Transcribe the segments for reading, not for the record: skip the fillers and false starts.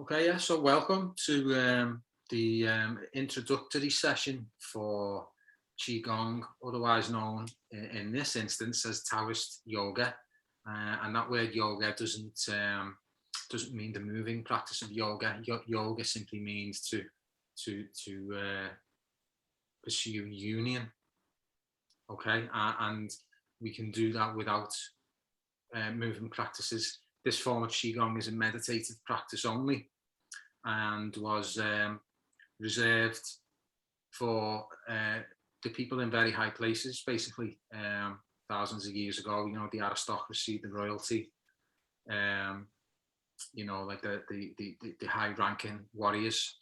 Okay, yeah, so welcome to the introductory session for Qigong, otherwise known in this instance as Taoist yoga. And that word yoga doesn't mean the moving practice of yoga. Yoga simply means to pursue union. Okay, and we can do that without moving practices. This form of Qigong is a meditative practice only, and was reserved for the people in very high places, basically, thousands of years ago. You know, the aristocracy, the royalty, you know, like the high-ranking warriors,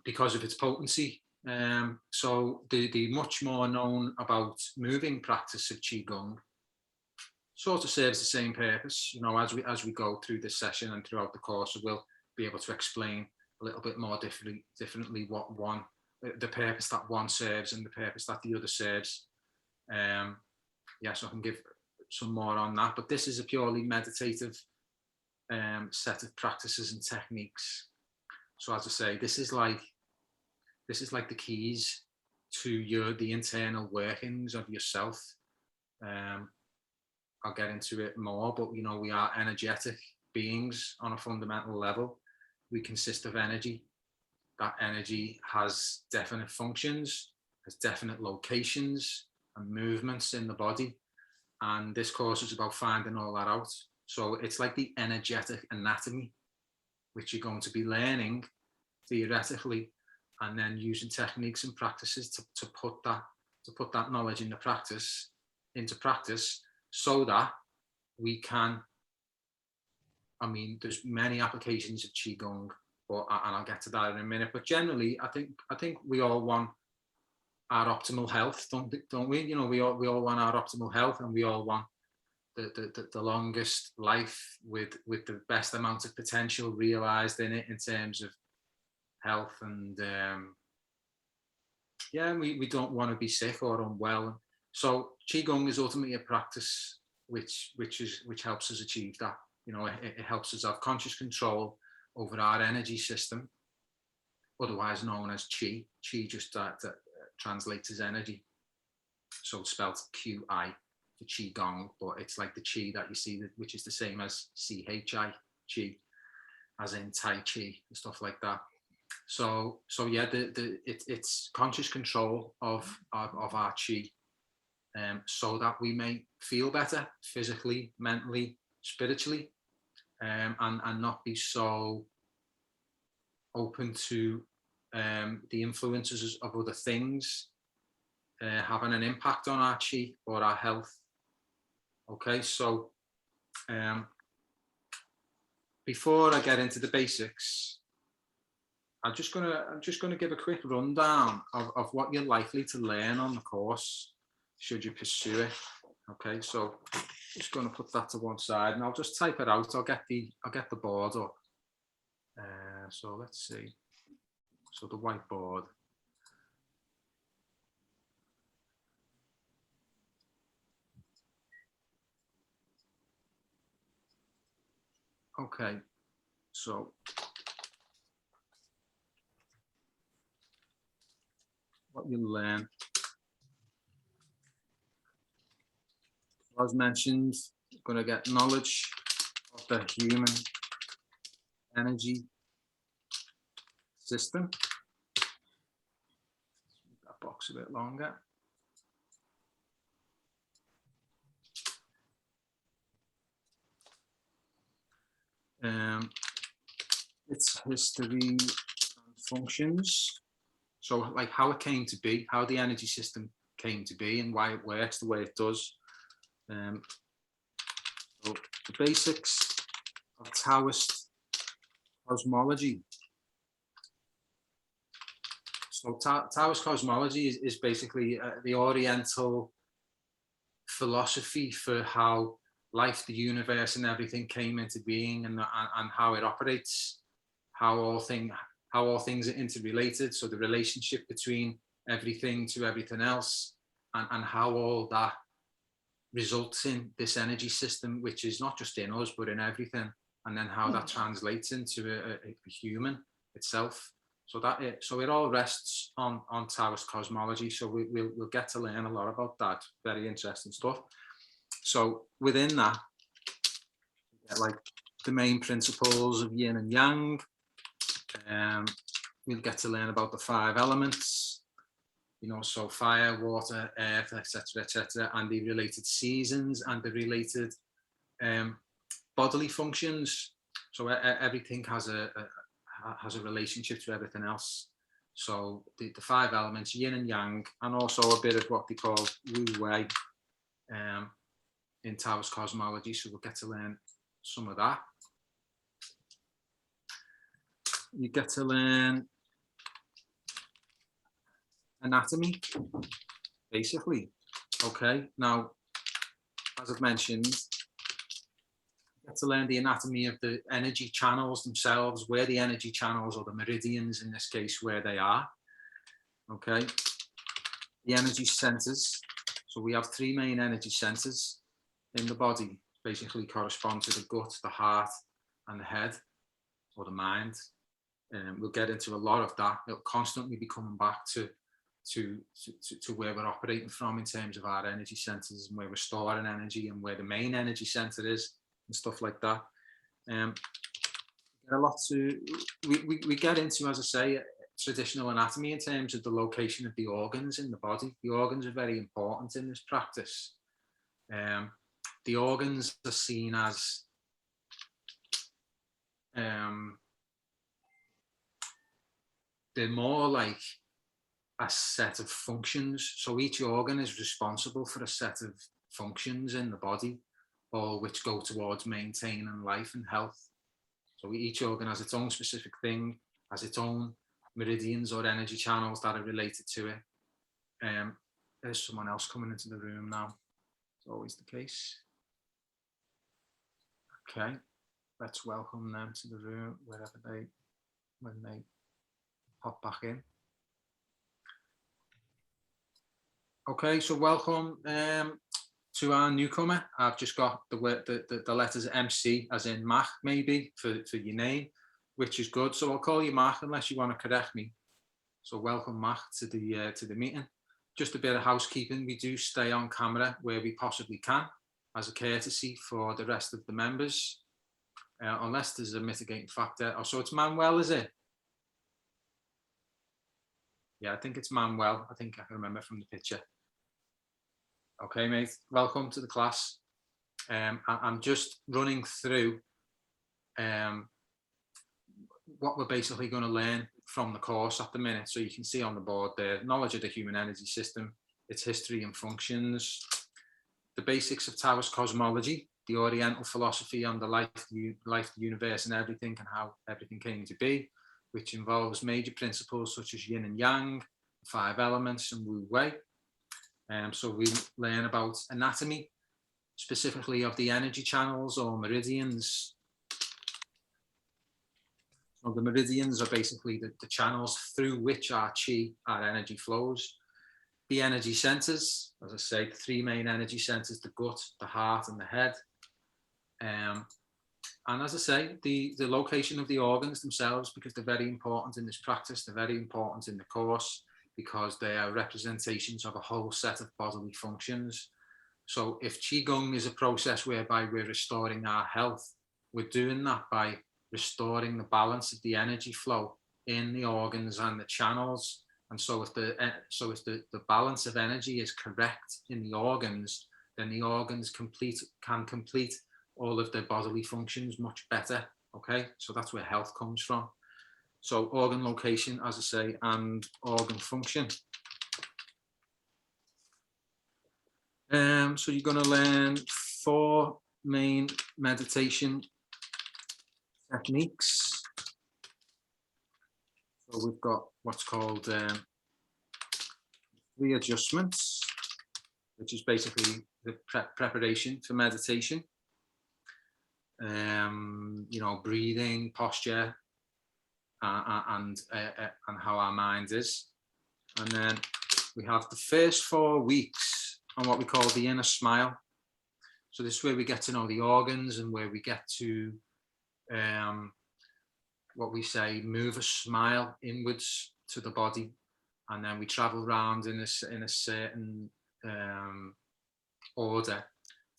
because of its potency. So the much more known about moving practice of Qigong sort of serves the same purpose. You know, as we go through this session and throughout the course, we'll be able to explain a little bit more differently what the purpose that one serves and the purpose that the other serves. Yeah, so I can give some more on that, but this is a purely meditative set of practices and techniques. So as I say, this is like the keys to the internal workings of yourself. I'll get into it more, but you know, we are energetic beings on a fundamental level. We consist of energy. That energy has definite functions, has definite locations and movements in the body. And this course is about finding all that out. So it's like the energetic anatomy, which you're going to be learning theoretically, and then using techniques and practices to put that knowledge into practice, so that we can, I mean, there's many applications of Qigong, and I'll get to that in a minute. But generally, I think we all want our optimal health, don't we? You know, we all want our optimal health, and we all want the longest life with the best amount of potential realized in it in terms of health. And yeah, we don't want to be sick or unwell. So Qigong is ultimately a practice which helps us achieve that. You know, it helps us have conscious control over our energy system, otherwise known as Qi. Qi just translates as energy. So it's spelled Qi for Qigong, but it's like the Qi that you see, which is the same as Chi, Qi, as in Tai Chi and stuff like that. So yeah, it's conscious control of our Qi, so that we may feel better physically, mentally, spiritually, and not be so open to the influences of other things having an impact on our Qi or our health. Okay, so before I get into the basics, I'm just gonna give a quick rundown of what you're likely to learn on the course, should you pursue it. Okay, so just going to put that to one side, and I'll just type it out. I'll get the board up. So let's see. So the whiteboard. Okay, so what you learn, as mentioned, you're going to get knowledge of the human energy system. Make that box a bit longer. Its history and functions. So like how it came to be, how the energy system came to be, and why it works the way it does. So the basics of Taoist cosmology. So Taoist cosmology is basically the Oriental philosophy for how life, the universe, and everything came into being, and how it operates, how all things are interrelated. So the relationship between everything to everything else, and how all that results in this energy system, which is not just in us, but in everything. and then how that translates into a human itself. So it all rests on Taoist cosmology. So we'll get to learn a lot about that. Very interesting stuff. So within that, like the main principles of yin and yang. We'll get to learn about the 5 elements, you know, so fire, water, earth, etc., and the related seasons and the related bodily functions. So everything has a relationship to everything else. So the 5 elements, yin and yang, and also a bit of what they call wu wei in Taoist cosmology. So we'll get to learn some of that. You get to learn anatomy, basically. Okay, now, as I've mentioned, you get to learn the anatomy of the energy channels themselves, where the energy channels, or the meridians in this case, where they are. Okay, the energy centers. So we have 3 main energy centers in the body, basically correspond to the gut, the heart, and the head, or the mind. We'll get into a lot of that. It'll constantly be coming back to where we're operating from in terms of our energy centers, and where we're storing energy, and where the main energy center is, and stuff like that. A lot we get into, as I say, traditional anatomy in terms of the location of the organs in the body. The organs are very important in this practice. The organs are seen as they're more like a set of functions. So each organ is responsible for a set of functions in the body, all which go towards maintaining life and health. So each organ has its own specific thing, has its own meridians or energy channels that are related to it. There's someone else coming into the room now. It's always the case. Okay, let's welcome them to the room when they pop back in. Okay, so welcome to our newcomer. I've just got the letters MC, as in Mach, maybe, for your name, which is good. So I'll call you Mach unless you want to correct me. So welcome, Mach, to the meeting. Just a bit of housekeeping. We do stay on camera where we possibly can, as a courtesy for the rest of the members, unless there's a mitigating factor. Oh, so it's Manuel, is it? Yeah, I think it's Manuel. I think I can remember from the picture. Okay, mate, welcome to the class. I'm just running through what we're basically going to learn from the course at the minute. So you can see on the board there, knowledge of the human energy system, its history and functions, the basics of Taoist cosmology, the Oriental philosophy on the life, the universe and everything, and how everything came to be, which involves major principles such as yin and yang, 5 elements, and wu wei. So we learn about anatomy, specifically of the energy channels or meridians. So the meridians are basically the channels through which our chi, our energy flows. The energy centers, as I say, the 3 main energy centers, the gut, the heart, and the head. And as I say, the location of the organs themselves, because they're very important in this practice, they're very important in the course, because they are representations of a whole set of bodily functions. So if Qigong is a process whereby we're restoring our health, we're doing that by restoring the balance of the energy flow in the organs and the channels. And so if the balance of energy is correct in the organs, then the organs can complete all of their bodily functions much better. Okay, so that's where health comes from. So organ location, as I say, and organ function. So you're going to learn 4 main meditation techniques. So we've got what's called 3 adjustments, which is basically the preparation for meditation. You know, breathing, posture, and how our mind is. And then we have the first 4 weeks on what we call the inner smile. So this is where we get to know the organs and where we get to what we say, move a smile inwards to the body, and then we travel around in a certain order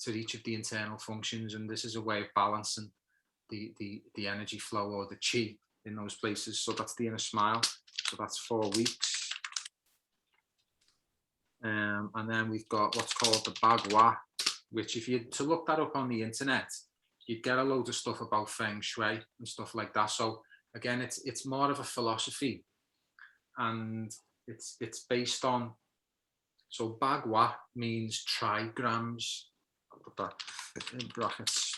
to each of the internal functions, and this is a way of balancing the energy flow or the chi in those places. So that's the inner smile. So that's 4 weeks. And then we've got what's called the bagua, which if you to look that up on the internet, you'd get a load of stuff about feng shui and stuff like that. So again, it's more of a philosophy, and it's based on, so bagua means trigrams. I'll put that in brackets.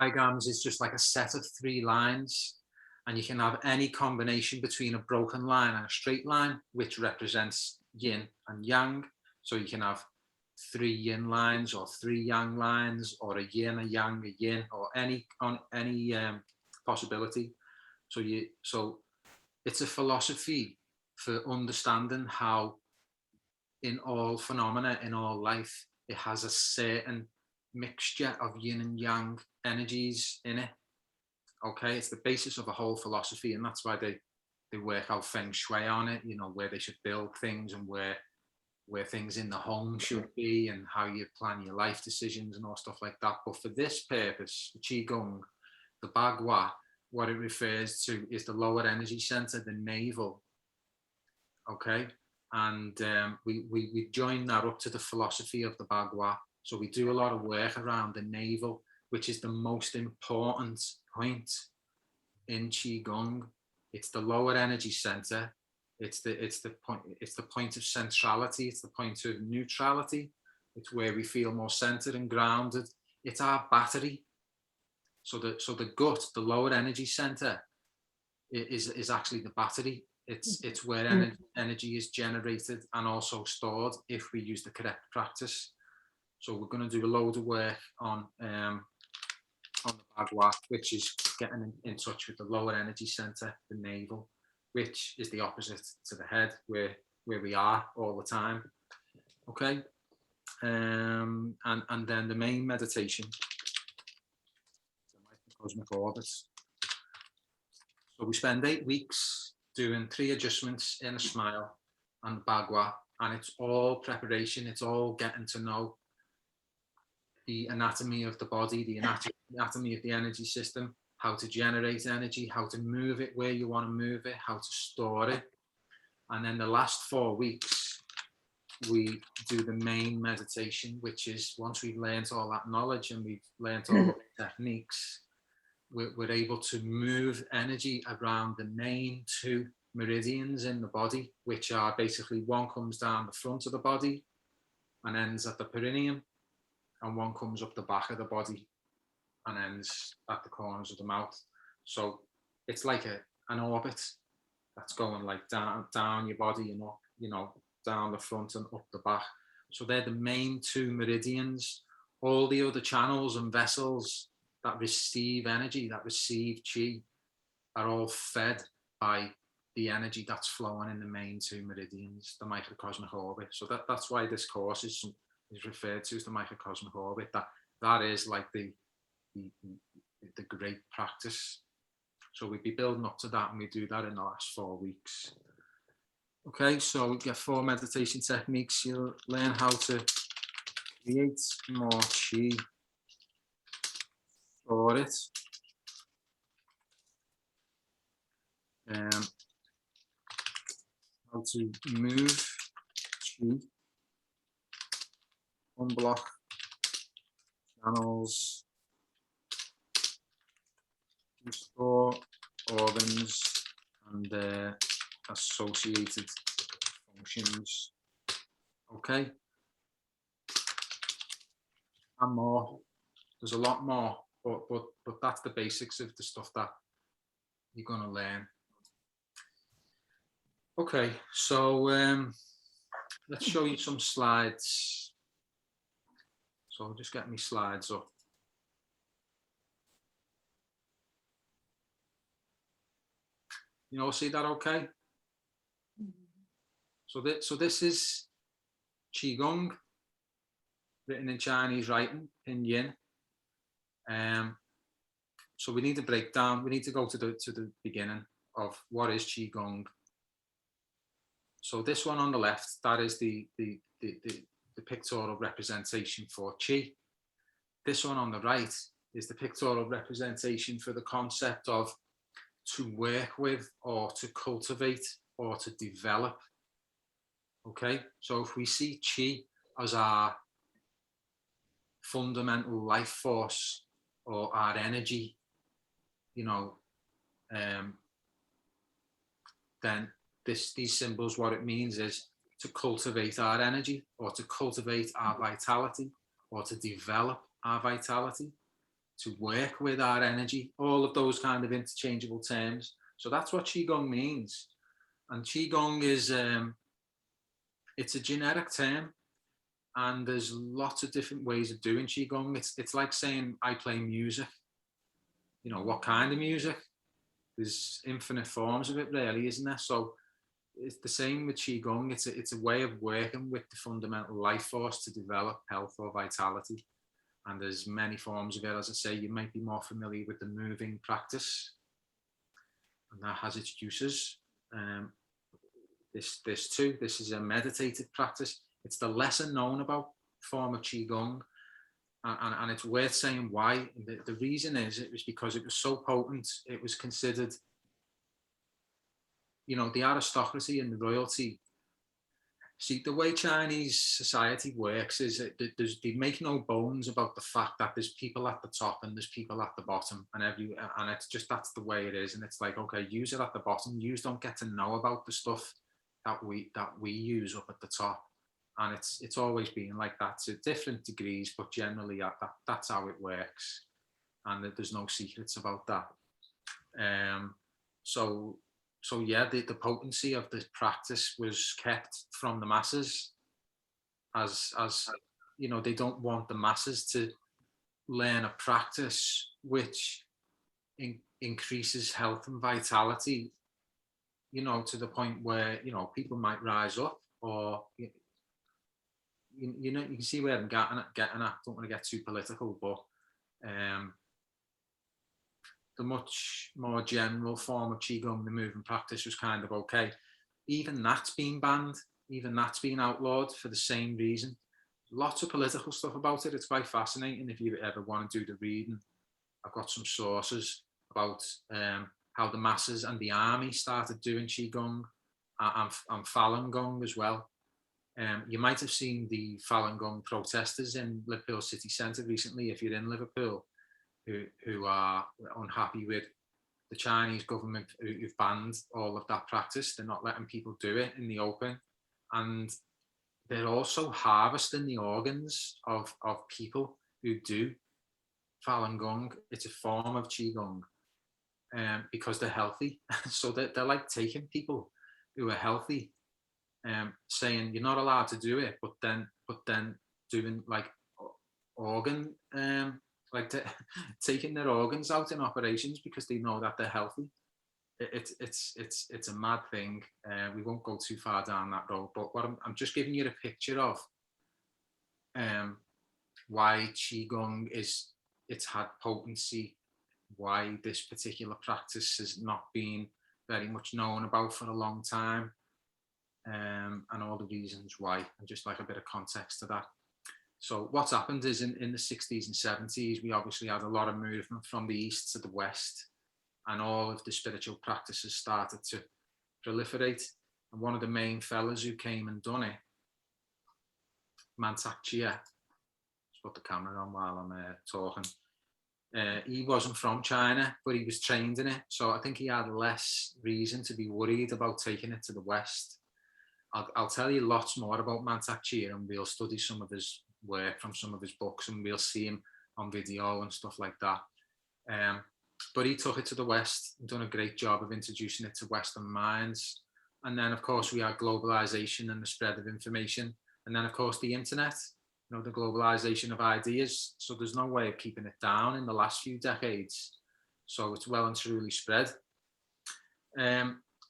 Trigrams is just like a set of 3 lines, and you can have any combination between a broken line and a straight line, which represents yin and yang. So you can have 3 yin lines or 3 yang lines, or a yin, a yang, a yin, or any possibility. So it's a philosophy for understanding how in all phenomena, in all life, it has a certain mixture of yin and yang energies in it. Okay, it's the basis of a whole philosophy, and that's why they work out feng shui on it, you know, where they should build things and where things in the home should be, and how you plan your life decisions and all stuff like that. But for this purpose, Qigong, the bagua, what it refers to is the lower energy center, the navel. Okay, and we join that up to the philosophy of the bagua. So we do a lot of work around the navel, which is the most important point in Qigong. It's the lower energy center. It's the point of centrality. It's the point of neutrality. It's where we feel more centered and grounded. It's our battery. So the gut, the lower energy center, is actually the battery. It's where energy is generated and also stored if we use the correct practice. So we're going to do a load of work on the bagua, which is getting in touch with the lower energy center, the navel, which is the opposite to the head, where we are all the time. Okay, and then the main meditation, the Microcosmic Orbit. So we spend 8 weeks doing 3 adjustments in a smile and the bagua, and it's all preparation. It's all getting to know the anatomy of the body, the anatomy of the energy system, how to generate energy, how to move it where you want to move it, how to store it. And then the last 4 weeks, we do the main meditation, which is once we've learned all that knowledge and we've learned all the techniques, we're able to move energy around the main 2 meridians in the body, which are basically, one comes down the front of the body and ends at the perineum, and one comes up the back of the body and ends at the corners of the mouth. So it's like an orbit that's going like down your body and up, you know, down the front and up the back. So they're the main 2 meridians. All the other channels and vessels that receive energy, that receive chi, are all fed by the energy that's flowing in the main 2 meridians, the microcosmic orbit. So that's why this course is referred to as the microcosmic orbit. That is like the great practice. So we'd be building up to that, and we do that in the last 4 weeks. Okay, so we get 4 meditation techniques. You'll learn how to create more chi, store it, how to move chi, unblock channels, restore organs and their associated functions. Okay, and more. There's a lot more, but that's the basics of the stuff that you're going to learn. Okay, so let's show you some slides. So I'll just get my slides up. You all see that okay? So this is Qigong, written in Chinese writing, Pinyin. So we need to break down, we need to go to the beginning of what is Qigong. So this one on the left, that is the pictorial representation for Qi. This one on the right is the pictorial representation for the concept of to work with or to cultivate or to develop. Okay, so if we see Qi as our fundamental life force or our energy, you know, then these symbols, what it means is to cultivate our energy or to cultivate our vitality or to develop our vitality, to work with our energy, all of those kind of interchangeable terms. So that's what Qigong means. And Qigong is, it's a generic term, and there's lots of different ways of doing Qigong. It's like saying I play music. You know, what kind of music? There's infinite forms of it, really, isn't there? So it's the same with Qigong. It's a way of working with the fundamental life force to develop health or vitality. And there's many forms of it. As I say, you might be more familiar with the moving practice, and that has its uses. This too, this is a meditative practice. It's the lesser known about form of Qigong, and it's worth saying why. The reason is it was because it was so potent. It was considered, you know, the aristocracy and the royalty. See, the way Chinese society works is that they make no bones about the fact that there's people at the top and there's people at the bottom, and it's just, that's the way it is. And it's like, okay, yous are at the bottom, yous don't get to know about the stuff that we use up at the top. And it's always been like that to different degrees, but generally that's how it works, and there's no secrets about that. So yeah, the potency of the practice was kept from the masses, as you know, they don't want the masses to learn a practice which increases health and vitality, you know, to the point where, you know, people might rise up, or you know, you can see where I'm getting at. I don't want to get too political, but the much more general form of Qigong, the movement practice, was kind of okay. Even that's been banned, even that's been outlawed for the same reason. Lots of political stuff about it. It's quite fascinating if you ever want to do the reading. I've got some sources about how the masses and the army started doing Qigong and Falun Gong as well. You might have seen the Falun Gong protesters in Liverpool city centre recently, if you're in Liverpool, who are unhappy with the Chinese government, who've banned all of that practice. They're not letting people do it in the open, and they're also harvesting the organs of people who do Falun Gong. It's a form of Qigong, because they're healthy. So they're like taking people who are healthy, saying you're not allowed to do it, but then doing like organ, like taking their organs out in operations because they know that they're healthy. It's a mad thing. We won't go too far down that road, but what I'm just giving you a picture of why Qigong it's had potency, why this particular practice has not been very much known about for a long time, and all the reasons why, and just like a bit of context to that. So what's happened is in the 60s and 70s, we obviously had a lot of movement from the east to the west, and all of the spiritual practices started to proliferate. And one of the main fellas who came and done it, Mantak Chia, let's put the camera on while I'm talking. He wasn't from China, but he was trained in it. So I think he had less reason to be worried about taking it to the west. I'll tell you lots more about Mantak Chia, and we'll study some of his work from some of his books, and we'll see him on video and stuff like that. But he took it to the West and done a great job of introducing it to Western minds. And then, of course, we had globalization and the spread of information. And then, of course, the internet, you know, the globalization of ideas. So there's no way of keeping it down in the last few decades. So it's well and truly spread.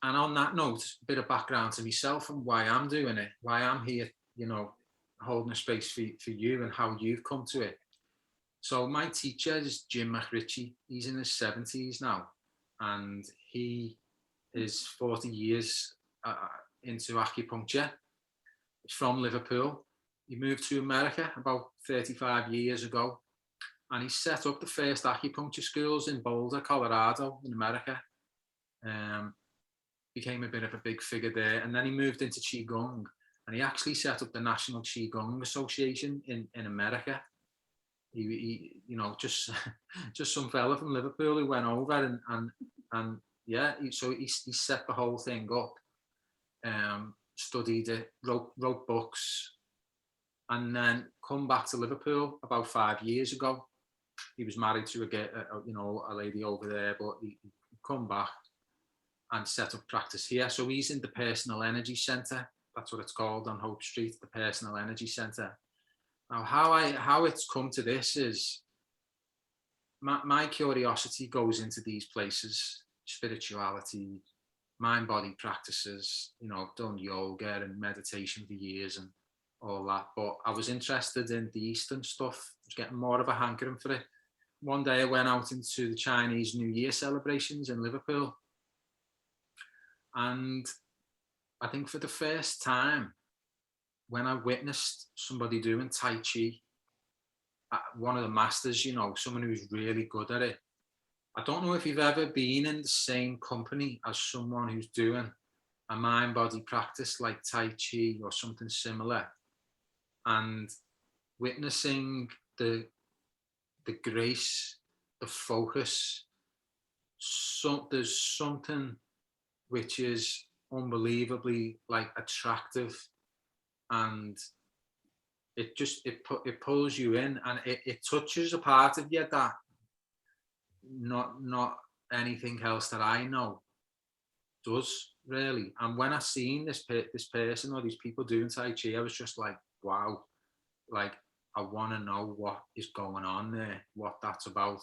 And on that note, a bit of background to myself and why I'm doing it, why I'm here, you know, holding a space for you and how you've come to it. So my teacher is Jim McRitchie. He's in his 70s now, and he is 40 years into acupuncture. He's from Liverpool. He moved to America about 35 years ago, and he set up the first acupuncture schools in Boulder, Colorado, in America. Became a bit of a big figure there, and then he moved into Qigong, and he actually set up the National Qigong Association in America. He you know, just some fella from Liverpool who went over and yeah, so he set the whole thing up, studied it, wrote books, and then come back to Liverpool about 5 years ago. He was married to a lady over there, but he come back and set up practice here. So he's in the Personal Energy Centre. That's what it's called on Hope Street, the Personal Energy Centre. Now, how it's come to this is my curiosity goes into these places, spirituality, mind-body practices. You know, I've done yoga and meditation for years and all that, but I was interested in the Eastern stuff. I was getting more of a hankering for it. One day I went out into the Chinese New Year celebrations in Liverpool, and I think for the first time, when I witnessed somebody doing Tai Chi, one of the masters, you know, someone who's really good at it. I don't know if you've ever been in the same company as someone who's doing a mind-body practice like Tai Chi or something similar, and witnessing the grace, the focus. There's something which is unbelievably like attractive, and it pulls you in, and it touches a part of you that not anything else that I know does, really. And when I seen this person or these people doing Tai Chi, I was just like, wow, like I want to know what is going on there, what that's about.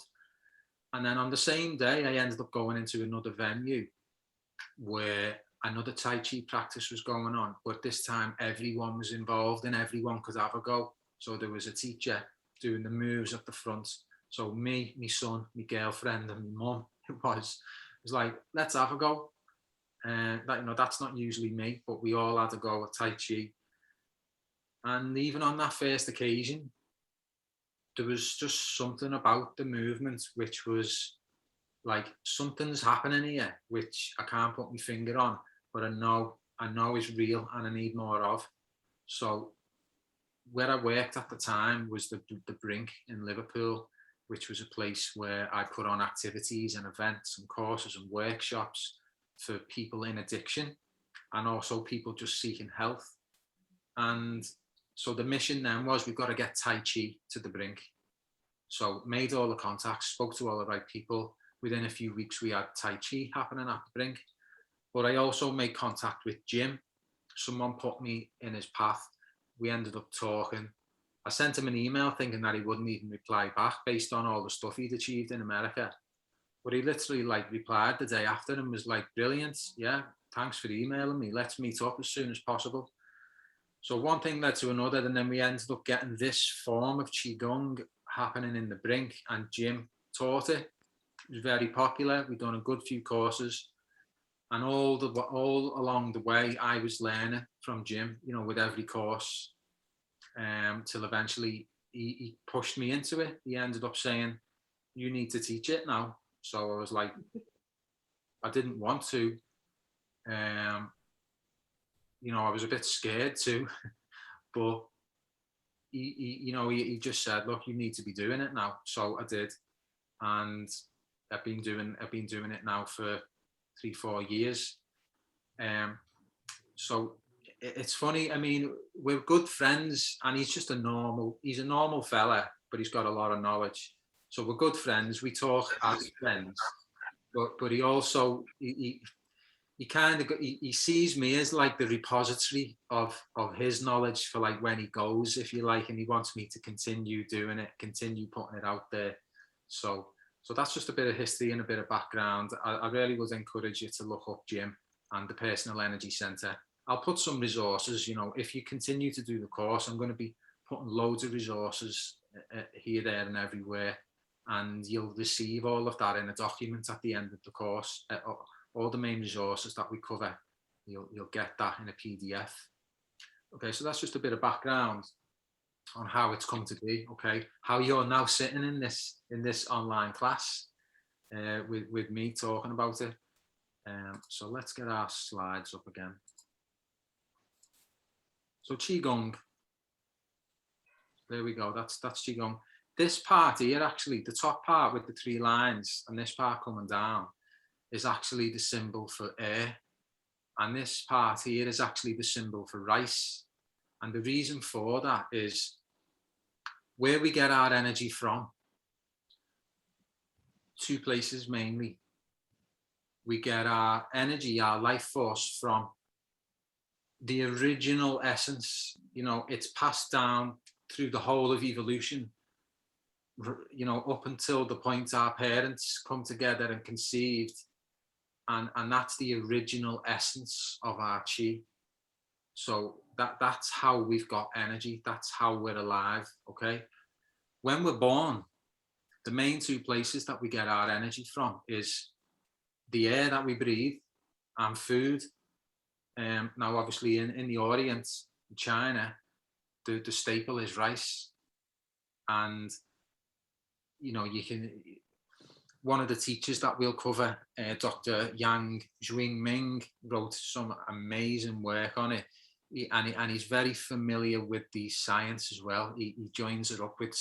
And then on the same day, I ended up going into another venue where another Tai Chi practice was going on, but this time everyone was involved and everyone could have a go. So there was a teacher doing the moves at the front. So me, my son, my girlfriend, and my mum, it was like, let's have a go. That's not usually me, but we all had a go at Tai Chi. And even on that first occasion, there was just something about the movement which was like, something's happening here, which I can't put my finger on, but I know is real and I need more of. So where I worked at the time was the Brink in Liverpool, which was a place where I put on activities and events and courses and workshops for people in addiction and also people just seeking health. And so the mission then was, we've got to get Tai Chi to the Brink. So made all the contacts, spoke to all the right people. Within a few weeks, we had Tai Chi happening at the Brink. But I also made contact with Jim. Someone put me in his path. We ended up talking. I sent him an email thinking that he wouldn't even reply back based on all the stuff he'd achieved in America. But he literally replied the day after and was like, brilliant. Yeah, thanks for emailing me. Let's meet up as soon as possible. So one thing led to another, and then we ended up getting this form of Qigong happening in the Brink, and Jim taught it. It was very popular. We'd done a good few courses, and all along the way, I was learning from Jim, you know, with every course, till eventually he pushed me into it. He ended up saying, you need to teach it now. So I was like, I didn't want to. You know, I was a bit scared too, but he just said, look, you need to be doing it now. So I did, and I've been doing it now for 3-4 years. So it's funny. I mean, we're good friends, and he's a normal fella, but he's got a lot of knowledge. So we're good friends. We talk as friends, but he also he sees me as like the repository of his knowledge for like when he goes, if you like, and he wants me to continue doing it, continue putting it out there. So that's just a bit of history and a bit of background. I really would encourage you to look up Jim and the Personal Energy Centre. I'll put some resources, you know, if you continue to do the course, I'm going to be putting loads of resources here, there and everywhere, and you'll receive all of that in a document at the end of the course. All the main resources that we cover, you'll get that in a PDF. Okay, so that's just a bit of background on how it's come to be. Okay, how you're now sitting in this online class with me talking about it. So let's get our slides up again. So Qigong, there we go. That's Qigong. This part here, actually, the top part with the 3 lines and this part coming down is actually the symbol for air. And this part here is actually the symbol for rice. And the reason for that is where we get our energy from. 2 places mainly. We get our energy, our life force, from the original essence. You know, it's passed down through the whole of evolution, you know, up until the point our parents come together and conceived. And that's the original essence of our chi. So that's how we've got energy. That's how we're alive. Okay. When we're born, the main 2 places that we get our energy from is the air that we breathe and food. Now, obviously, in the Orient, in China, the staple is rice. And, you know, one of the teachers that we'll cover, Dr. Yang Ming, wrote some amazing work on it. And he's very familiar with the science as well. He joins it up with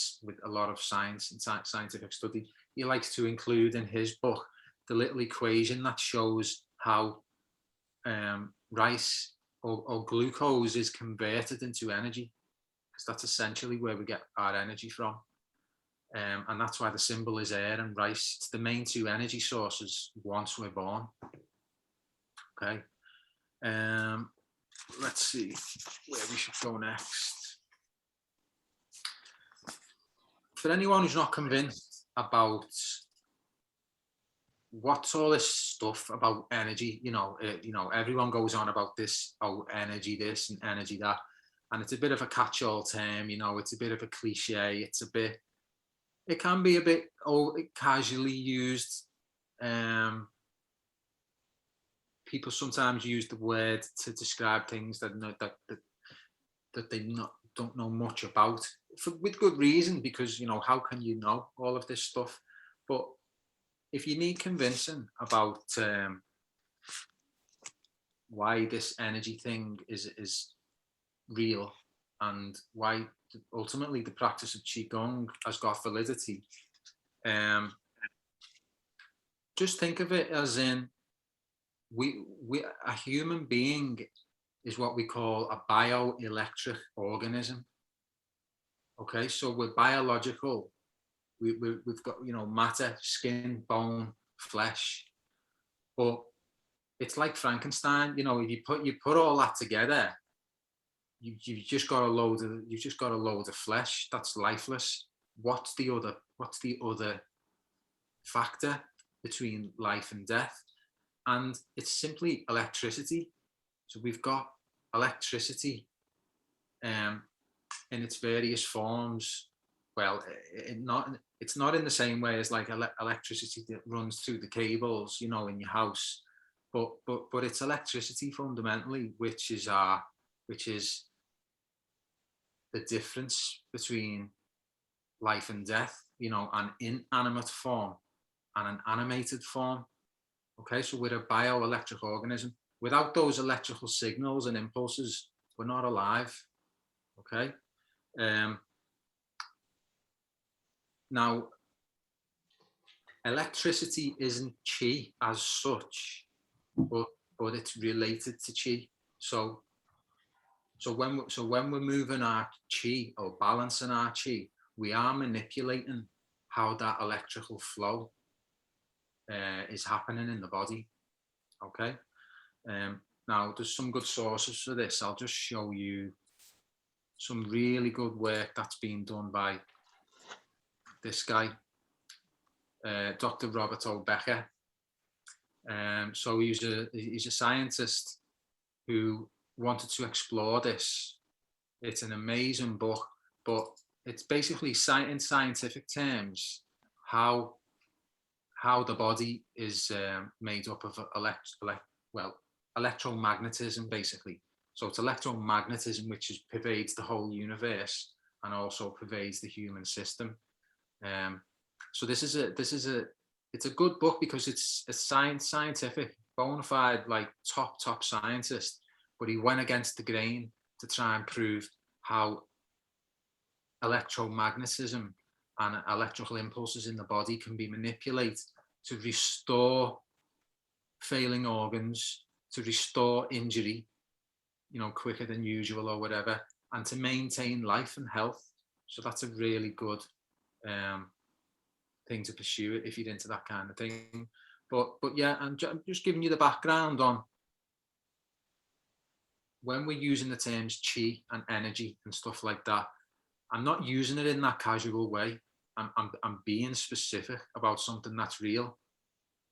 a lot of science and scientific study. He likes to include in his book the little equation that shows how rice or glucose is converted into energy, because that's essentially where we get our energy from. And that's why the symbol is air and rice. It's the main 2 energy sources once we're born. Okay. Let's see where we should go next. For anyone who's not convinced about what's all this stuff about energy, you know, everyone goes on about this, oh, energy this and energy that, and it's a bit of a catch-all term, you know, it's a bit of a cliche, it can be a bit casually used. People sometimes use the word to describe things that they don't know much about, with good reason, because, you know, how can you know all of this stuff? But if you need convincing about why this energy thing is real, and why ultimately the practice of Qigong has got validity, just think of it as in, a human being is what we call a bioelectric organism. Okay, so we're biological. We've got, you know, matter, skin, bone, flesh, but it's like Frankenstein. You know, you put all that together, you've just got a load of flesh that's lifeless. What's the other factor between life and death? And it's simply electricity. So we've got electricity in its various forms. Well, it's not in the same way as like electricity that runs through the cables, you know, in your house, but it's electricity fundamentally, which is the difference between life and death, you know, an inanimate form and an animated form. Okay, so we're a bioelectric organism. Without those electrical signals and impulses, we're not alive. Okay. Now, electricity isn't chi as such, but it's related to chi. So when we're moving our chi or balancing our chi, we are manipulating how that electrical flow is happening in the body. Okay. Now there's some good sources for this. I'll just show you some really good work that's been done by this guy, Dr. Robert O. Becker. So he's a scientist who wanted to explore this. It's an amazing book, but it's basically in scientific terms how the body is made up of electromagnetism, basically. So it's electromagnetism which pervades the whole universe and also pervades the human system. So it's a good book because it's a scientific, bona fide, like top scientist, but he went against the grain to try and prove how electromagnetism and electrical impulses in the body can be manipulated to restore failing organs, to restore injury, you know, quicker than usual or whatever, and to maintain life and health. So that's a really good thing to pursue if you're into that kind of thing. But yeah, I'm just giving you the background on when we're using the terms chi and energy and stuff like that. I'm not using it in that casual way. I'm being specific about something that's real.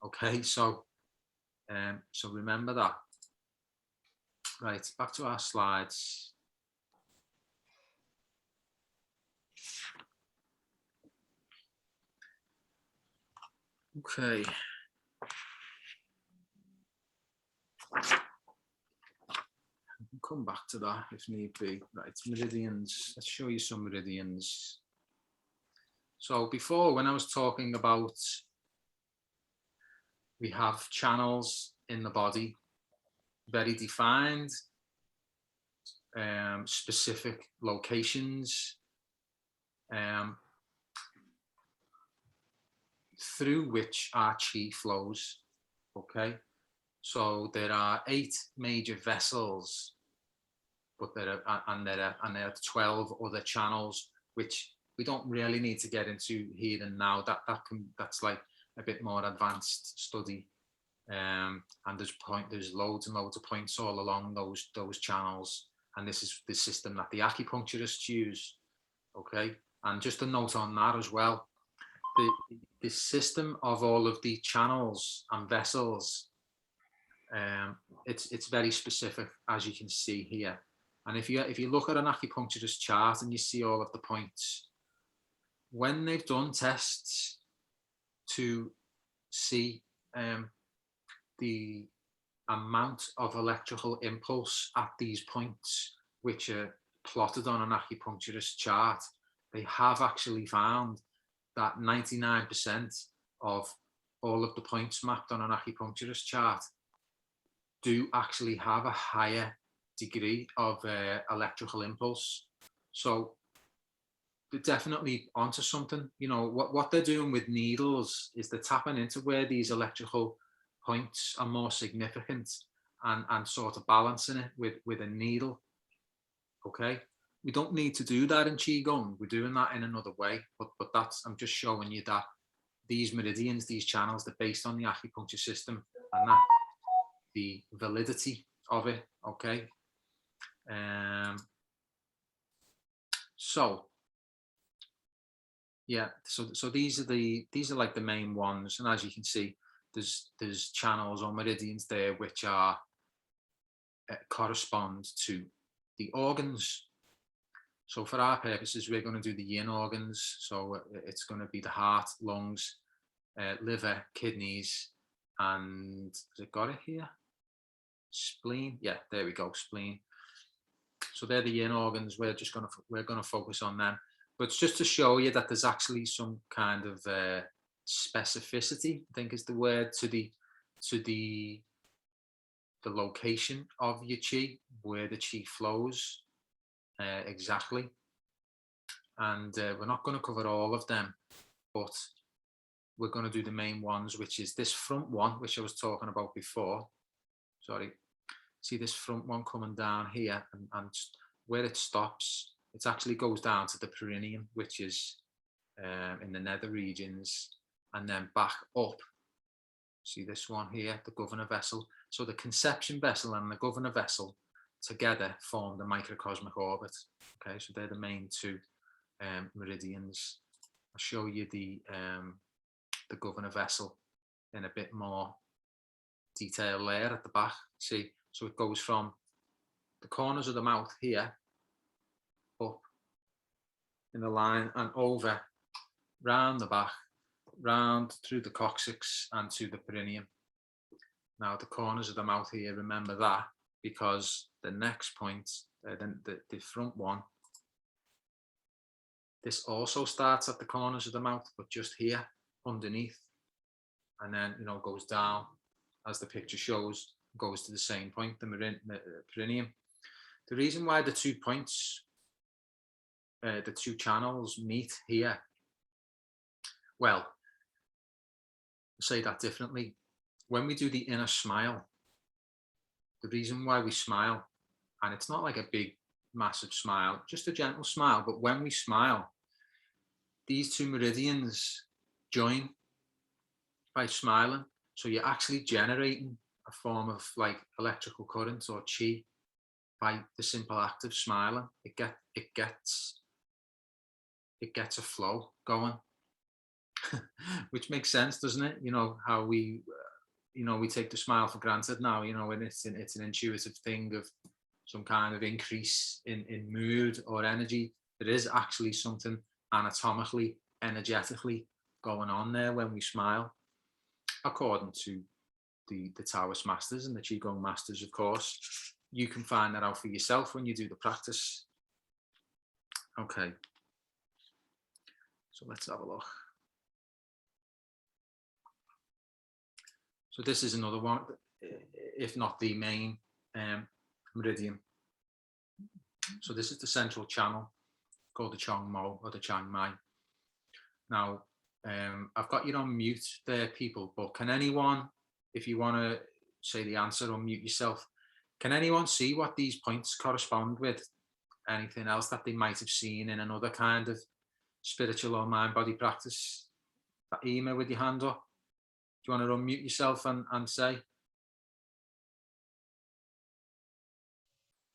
Okay, so remember that. Right, back to our slides. Okay. Come back to that if need be. Right, meridians. Let's show you some meridians. So before, when I was talking about, we have channels in the body, very defined, specific locations, through which our chi flows. Okay, so there are 8 major vessels, but there are 12 other channels, which we don't really need to get into here and now. That's like a bit more advanced study, and there's loads and loads of points all along those channels, and this is the system that the acupuncturists use. Okay, and just a note on that as well, the system of all of the channels and vessels, it's very specific, as you can see here. And if you look at an acupuncturist chart and you see all of the points, when they've done tests to see the amount of electrical impulse at these points, which are plotted on an acupuncturist chart, they have actually found that 99% of all of the points mapped on an acupuncturist chart do actually have a higher degree of electrical impulse. So they're definitely onto something. You know, what they're doing with needles is they're tapping into where these electrical points are more significant and sort of balancing it with a needle. Okay, we don't need to do that in Qigong. We're doing that in another way, but I'm just showing you that these meridians, these channels, they're based on the acupuncture system, and that the validity of it. Okay, so yeah, so these are like the main ones, and as you can see, there's channels or meridians there which are correspond to the organs. So for our purposes, we're going to do the yin organs. So it's going to be the heart, lungs, liver, kidneys, and has it got it here? Spleen. Yeah, there we go, spleen. So they're the yin organs. We're going to focus on them. But it's just to show you that there's actually some kind of specificity, I think is the word, to the location of your chi, where the chi flows exactly. And we're not going to cover all of them, but we're going to do the main ones, which is this front one, which I was talking about before. Sorry. See this front one coming down here, and where it stops, it actually goes down to the perineum, which is in the nether regions, and then back up. See this one here, the governor vessel. So the conception vessel and the governor vessel together form the microcosmic orbit. Okay, so they're the main 2 meridians. I'll show you the governor vessel in a bit more detail there at the back. See, so it goes from the corners of the mouth here up in a line and over, round the back, round through the coccyx and to the perineum. Now the corners of the mouth here, remember that, because the next point, the front one, this also starts at the corners of the mouth, but just here underneath, and then, you know, goes down as the picture shows, goes to the same point, the perineum. The reason why the 2 points, the 2 channels meet here, well, I'll say that differently. When we do the inner smile, the reason why we smile, and it's not like a big, massive smile, just a gentle smile, but when we smile, these 2 meridians join by smiling. So you're actually generating a form of like electrical current or chi by the simple act of smiling. It gets a flow going, which makes sense, doesn't it? You know, how we, you know, we take the smile for granted now, you know, and it's an intuitive thing of some kind of increase in mood or energy. There is actually something anatomically, energetically going on there when we smile, according to the Taoist masters and the Qigong masters, of course. You can find that out for yourself when you do the practice. Okay, so let's have a look. So this is another one, if not the main meridian. So this is the central channel called the Chong Mo or the Chiang Mai. Now, I've got you on mute there, people, but can anyone, if you want to say the answer or mute yourself, can anyone see what these points correspond with? Anything else that they might have seen in another kind of spiritual or mind-body practice? Ema, with your hand up. Do you want to unmute yourself and say?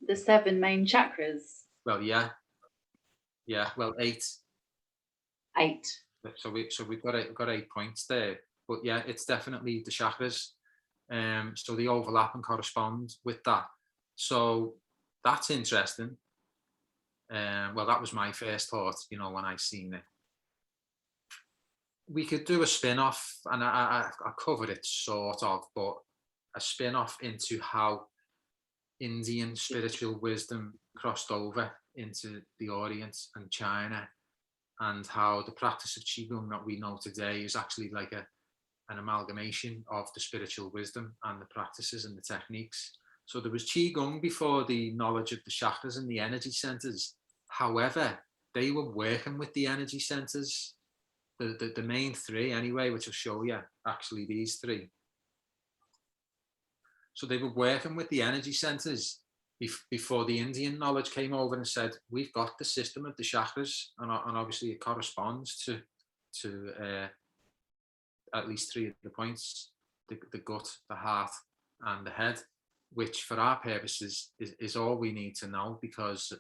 The 7 main chakras. Well, yeah. Well, 8. 8. So we've got 8 points there, but yeah, it's definitely the chakras. So they overlap and correspond with that. So that's interesting. Well, that was my first thought, you know, when I seen it. We could do a spin-off, and I covered it sort of, but a spin-off into how Indian spiritual wisdom crossed over into the Orient and China, and how the practice of Qigong that we know today is actually like an amalgamation of the spiritual wisdom and the practices and the techniques. So there was Qigong before the knowledge of the chakras and the energy centers. However, they were working with the energy centers, the main 3 anyway, which I'll show you, actually these 3. So they were working with the energy centers before the Indian knowledge came over and said, we've got the system of the chakras, and obviously it corresponds to at least 3 of the points, the gut, the heart, and the head, which for our purposes is all we need to know, because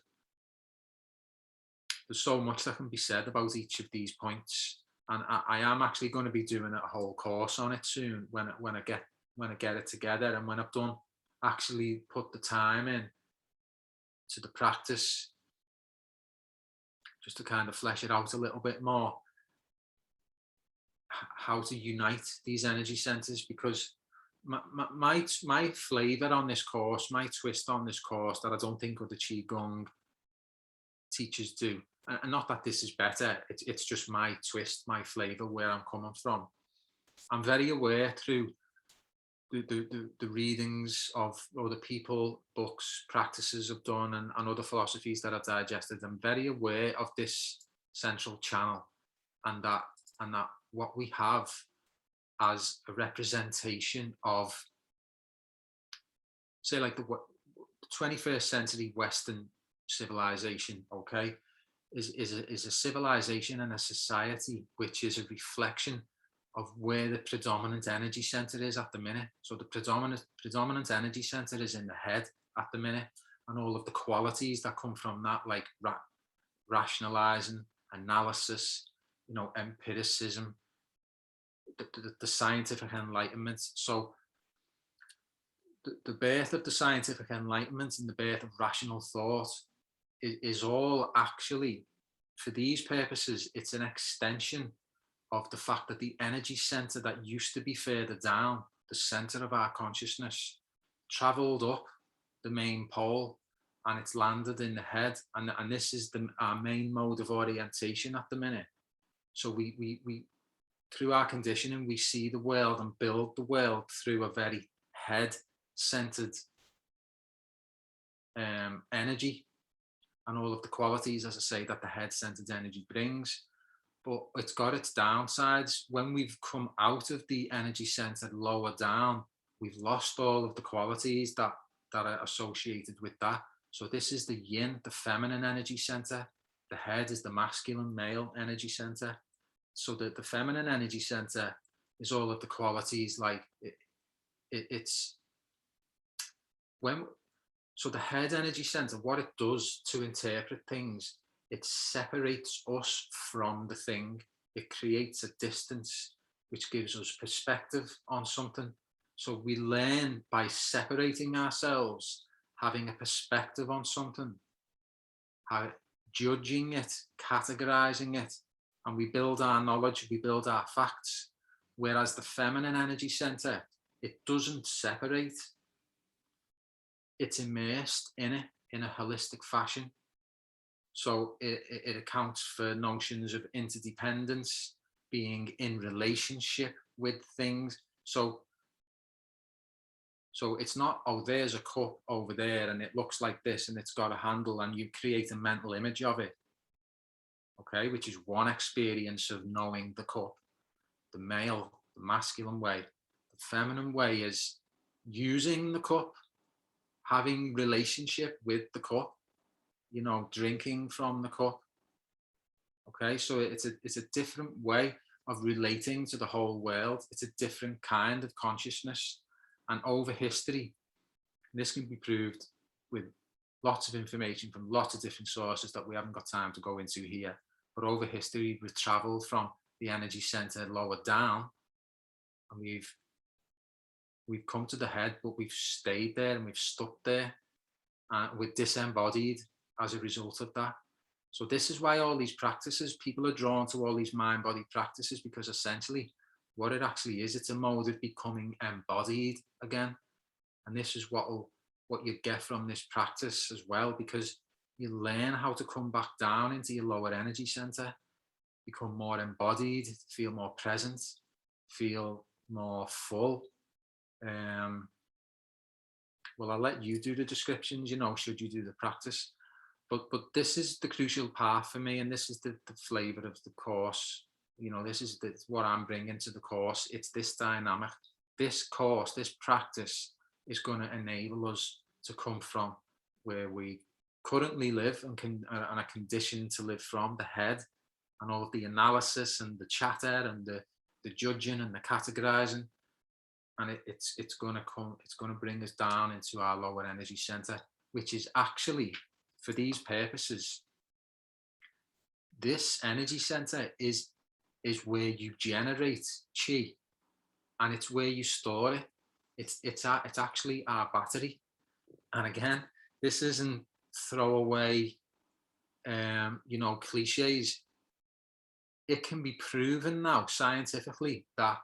there's so much that can be said about each of these points. And I am actually going to be doing a whole course on it soon when I get it together, and when I've done actually put the time in to the practice, just to kind of flesh it out a little bit more, how to unite these energy centers. Because my flavor on this course, my twist on this course that I don't think other Qigong teachers do, and not that this is better, it's just my twist, my flavor, where I'm coming from. I'm very aware through the readings of other people, books, practices I've done, and other philosophies that I've digested. I'm very aware of this central channel, and that what we have as a representation of, say, like the 21st century Western civilization, okay, is a civilization and a society which is a reflection of where the predominant energy center is at the minute. So the predominant energy center is in the head at the minute, and all of the qualities that come from that, like rationalizing, analysis, you know, empiricism, the scientific enlightenment. So the birth of the scientific enlightenment and the birth of rational thought is all actually for these purposes, it's an extension of the fact that the energy center that used to be further down, the center of our consciousness, traveled up the main pole and it's landed in the head. And this is our main mode of orientation at the minute. So we through our conditioning, we see the world and build the world through a very head-centered energy and all of the qualities, as I say, that the head-centered energy brings. But it's got its downsides. When we've come out of the energy center lower down, we've lost all of the qualities that are associated with that. So this is the yin, the feminine energy center. The head is the masculine, male energy center. So the feminine energy center is all of the qualities, like it's when, so the head energy center, what it does to interpret things, it separates us from the thing. It creates a distance, which gives us perspective on something. So we learn by separating ourselves, having a perspective on something, judging it, categorizing it, and we build our knowledge, we build our facts. Whereas the feminine energy center, it doesn't separate. It's immersed in it in a holistic fashion. So it accounts for notions of interdependence, being in relationship with things. So it's not, oh, there's a cup over there and it looks like this and it's got a handle, and you create a mental image of it. Okay, which is one experience of knowing the cup. The male, the masculine way. The feminine way is using the cup, having relationship with the cup, you know, drinking from the cup. Okay, so it's a different way of relating to the whole world. It's a different kind of consciousness. And over history, this can be proved with lots of information from lots of different sources that we haven't got time to go into here. But over history, we've traveled from the energy center lower down, and we've come to the head, but we've stayed there and we've stuck there. We're disembodied as a result of that. So this is why all these practices, people are drawn to all these mind-body practices, because essentially what it actually is, it's a mode of becoming embodied again. And this is what you get from this practice as well, because you learn how to come back down into your lower energy center, become more embodied, feel more present, feel more full. Well, I'll let you do the descriptions, you know, should you do the practice. But this is the crucial part for me, and this is the flavor of the course. You know, this is what I'm bringing to the course. It's this dynamic. This course, this practice is going to enable us to come from where we currently live and are conditioned to live from, the head, and all of the analysis and the chatter and the judging and the categorizing. And it's going to bring us down into our lower energy center, which is actually, for these purposes, this energy center is where you generate chi, and it's where you store it. It's actually our battery. And again, this isn't throwaway, you know, cliches. It can be proven now scientifically that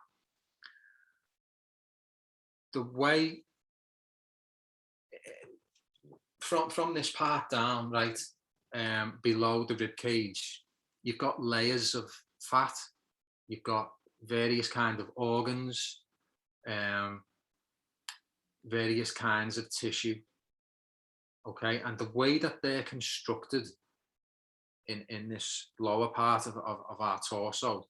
the way from this part down, right, below the rib cage, you've got layers of fat, you've got various kind of organs, various kinds of tissue. Okay, and the way that they're constructed in this lower part of our torso,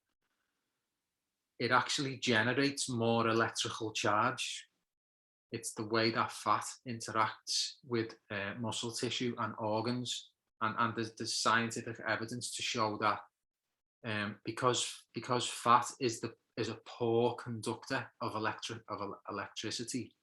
it actually generates more electrical charge. It's the way that fat interacts with muscle tissue and organs, and there's scientific evidence to show that because fat is a poor conductor of electricity,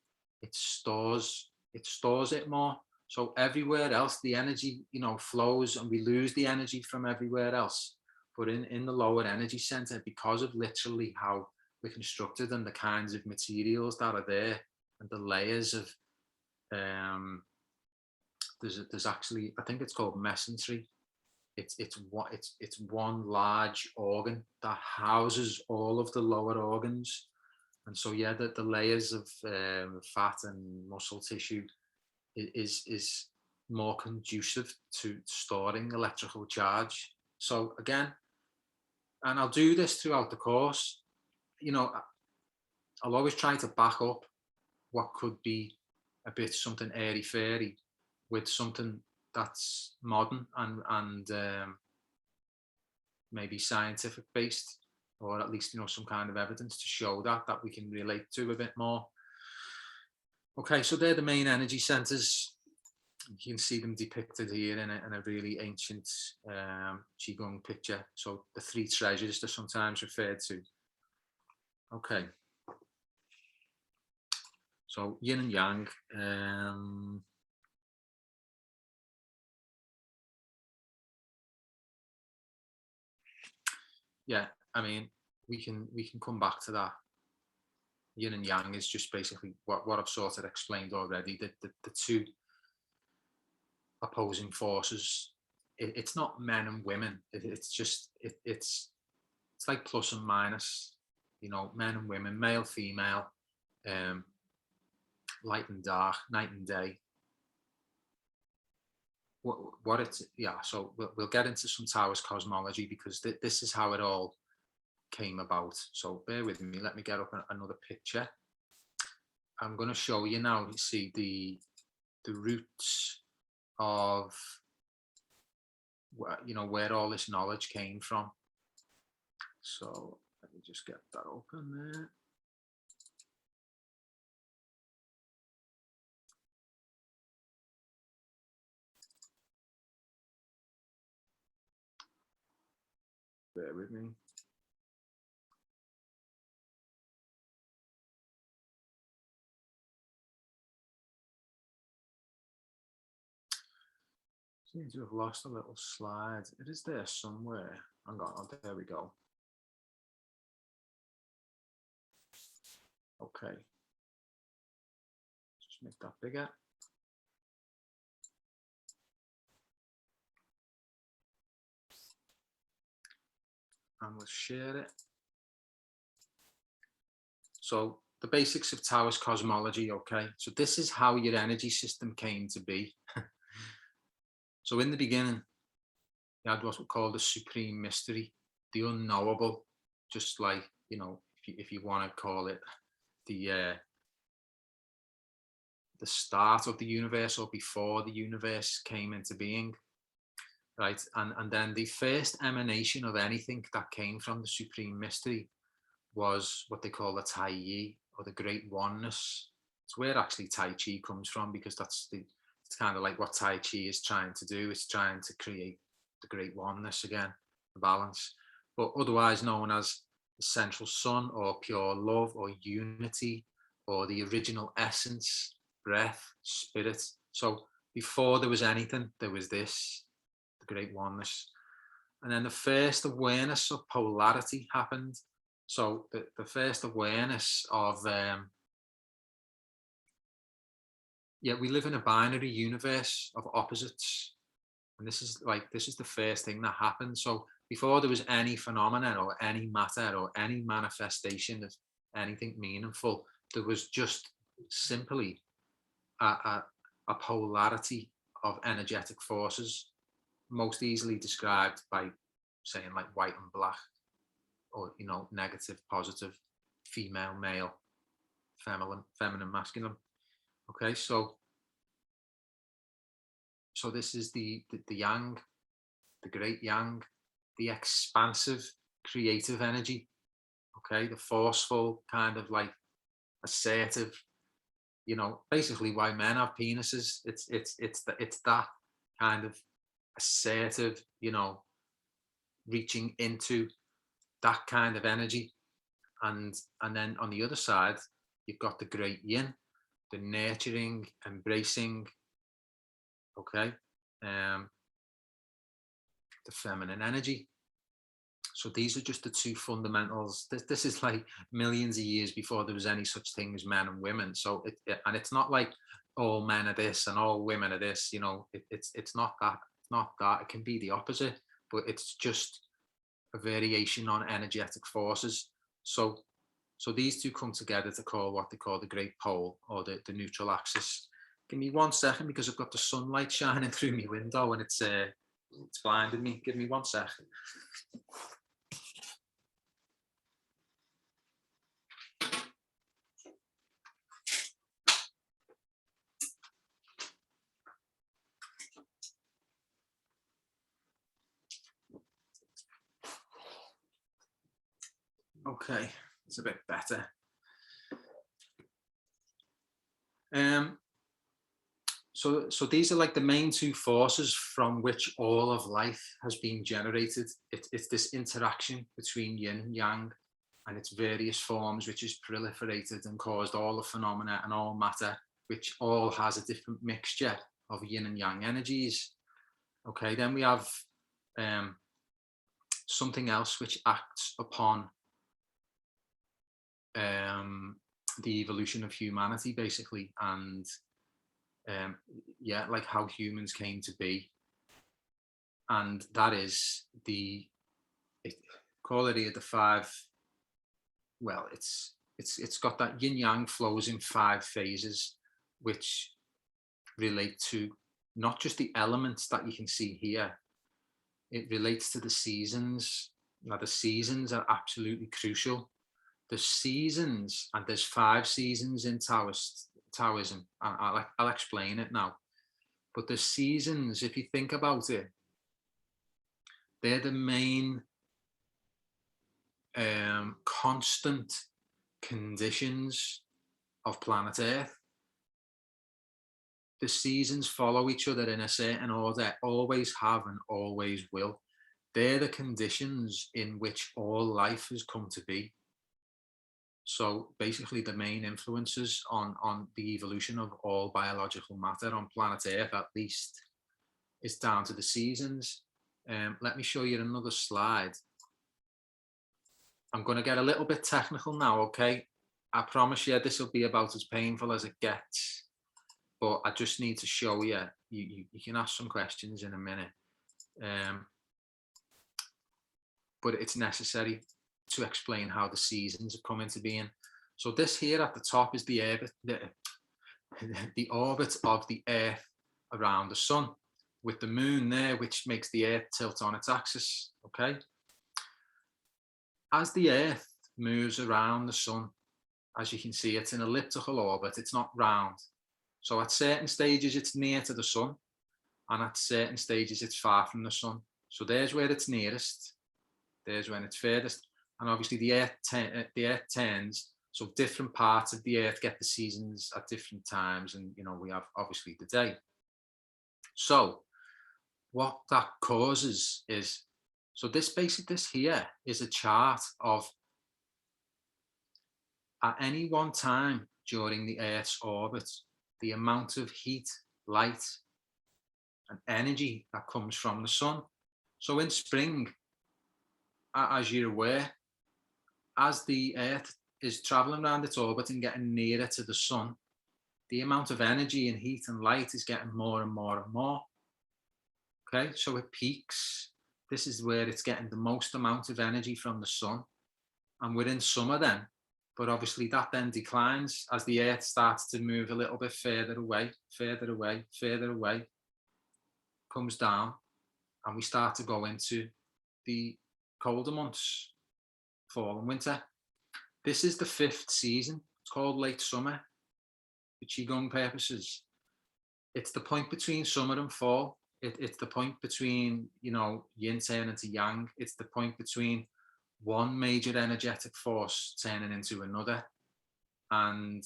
it stores it more. So everywhere else, the energy, you know, flows, and we lose the energy from everywhere else. But in the lower energy center, because of literally how we're constructed and the kinds of materials that are there, and the layers of, there's actually, I think it's called mesentery, it's one large organ that houses all of the lower organs. And so yeah, the layers of fat and muscle tissue is more conducive to storing electrical charge. So again, and I'll do this throughout the course, you know, I'll always try to back up what could be a bit something airy fairy with something that's modern and maybe scientific based, or at least, you know, some kind of evidence to show that we can relate to a bit more. Okay, so they're the main energy centers. You can see them depicted here in a really ancient Qigong picture. So the three treasures they're sometimes referred to. Okay. So yin and yang. Yeah, I mean, we can come back to that. Yin and yang is just basically what I've sort of explained already. The two opposing forces. It's not men and women. It's just it's like plus and minus. You know, men and women, male, female, light and dark, night and day. What it's, yeah. So we'll get into some Taoist cosmology because this is how it all came about. So bear with me. Let me get up another picture. I'm going to show you now. You see the roots of, you know, where all this knowledge came from. So let me just get that open there. Bear with me. Seem to have lost a little slide. It is there somewhere. Hang on, oh, there we go. Okay. Just make that bigger. And we'll share it. So the basics of Taoist cosmology, okay? So this is how your energy system came to be. So in the beginning, you had what we call the supreme mystery, the unknowable, just like, you know, if you want to call it the start of the universe, or before the universe came into being, right? And then the first emanation of anything that came from the supreme mystery was what they call the Tai Yi, or the great oneness. It's where actually Tai Chi comes from, because it's kind of like what Tai Chi is trying to do. It's trying to create the great oneness again, the balance, but otherwise known as the central sun, or pure love, or unity, or the original essence, breath, spirit. So before there was anything, there was this, the great oneness. And then the first awareness of polarity happened. So the first awareness of, we live in a binary universe of opposites. And this is the first thing that happened. So before there was any phenomenon or any matter or any manifestation of anything meaningful, there was just simply a polarity of energetic forces, most easily described by saying like white and black, or, you know, negative, positive, female, male, feminine, masculine. Okay, so this is the yang, the great yang, the expansive, creative energy. Okay, the forceful, kind of like assertive, you know, basically why men have penises. It's that kind of assertive, you know, reaching into that kind of energy. And then on the other side, you've got the great yin, the nurturing, embracing, okay, the feminine energy. So these are just the two fundamentals. This is like millions of years before there was any such thing as men and women. So and it's not like all men are this and all women are this, you know, it's not that. not that, it can be the opposite, but it's just a variation on energetic forces. So these two come together to call what they call the great pole, or the neutral axis. Give me 1 second, because I've got the sunlight shining through my window and it's blinded me. Give me 1 second. Okay, it's a bit better. So these are like the main two forces from which all of life has been generated. It's this interaction between yin and yang and its various forms, which has proliferated and caused all the phenomena and all matter, which all has a different mixture of yin and yang energies. Okay, then we have something else which acts upon the evolution of humanity, basically, and yeah, like how humans came to be, and that is call it here the five. Well, it's got that yin yang flows in 5 phases, which relate to not just the elements that you can see here. It relates to the seasons. Now, the seasons are absolutely crucial. The seasons, and there's 5 seasons in Taoism. I'll explain it now. But the seasons, if you think about it, they're the main constant conditions of planet Earth. The seasons follow each other in a certain order, always have and always will. They're the conditions in which all life has come to be. So basically the main influences on the evolution of all biological matter on planet Earth, at least, is down to the seasons. Let me show you another slide. I'm going to get a little bit technical now, okay? I promise you this will be about as painful as it gets, but I just need to show you. You can ask some questions in a minute, but it's necessary to explain how the seasons have come into being. So this here at the top is the orbit of the Earth around the sun, with the moon there, which makes the Earth tilt on its axis, okay? As the Earth moves around the sun, as you can see, it's an elliptical orbit, it's not round. So at certain stages, it's near to the sun, and at certain stages, it's far from the sun. So there's where it's nearest, there's when it's furthest. And obviously the Earth turns, so different parts of the Earth get the seasons at different times, and we have obviously the day. So what that causes is, so this here is a chart of, at any one time during the Earth's orbit, the amount of heat, light, and energy that comes from the sun. So in spring, as you're aware, as the Earth is traveling around its orbit and getting nearer to the sun, the amount of energy and heat and light is getting more and more and more. Okay, so it peaks. This is where it's getting the most amount of energy from the sun. And we're in summer then, but obviously that then declines as the Earth starts to move a little bit further away, further away, further away, comes down, and we start to go into the colder months, fall and winter. This is the 5th season. It's called late summer for Qigong purposes. It's the point between summer and fall. It's the point between, yin turning to yang. It's the point between one major energetic force turning into another. And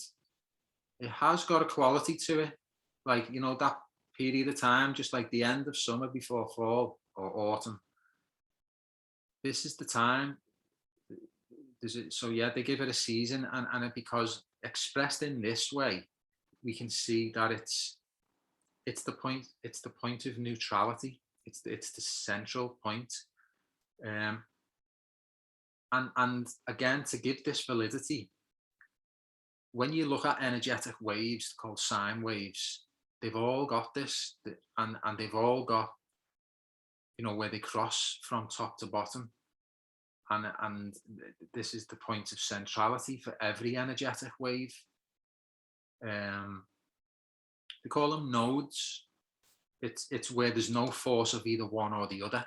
it has got a quality to it. Like, that period of time, just like the end of summer before fall or autumn. This is the time. So yeah, they give it a season, and because expressed in this way, we can see that it's the point of neutrality. It's the central point. And again, to give this validity, when you look at energetic waves called sine waves, they've all got this, and they've all got where they cross from top to bottom. And this is the point of centrality for every energetic wave. They call them nodes. It's where there's no force of either one or the other.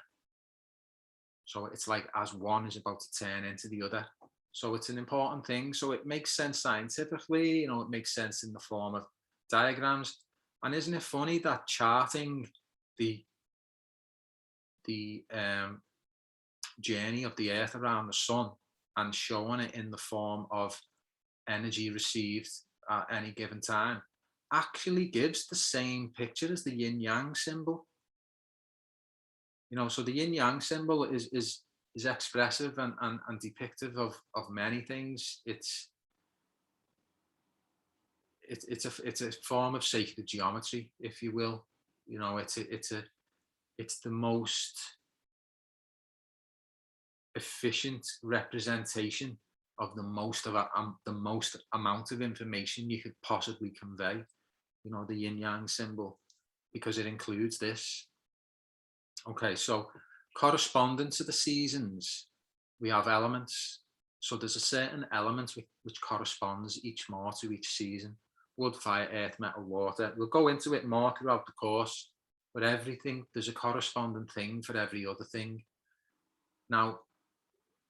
So it's like as one is about to turn into the other. So it's an important thing. So it makes sense scientifically, it makes sense in the form of diagrams. And isn't it funny that charting the journey of the Earth around the sun and showing it in the form of energy received at any given time actually gives the same picture as the yin yang symbol. So the yin yang symbol is expressive and depictive of many things. It's a form of sacred geometry, if you will. It's the most efficient representation of the most amount of information you could possibly convey. The yin yang symbol, because it includes this. Okay, so correspondence to the seasons, we have elements. So there's a certain element which corresponds each more to each season. Wood, fire, earth, metal, water. We'll go into it more throughout the course, but everything, there's a corresponding thing for every other thing. Now,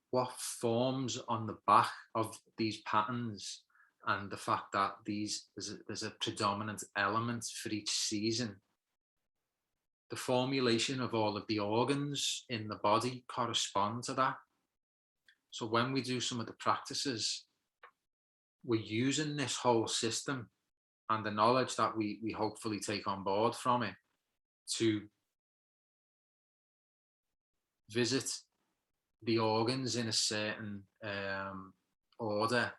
what forms on the back of these patterns and the fact that there's a predominant element for each season, the formulation of all of the organs in the body correspond to that. So when we do some of the practices, we're using this whole system and the knowledge that we hopefully take on board from it to visit the organs in a certain order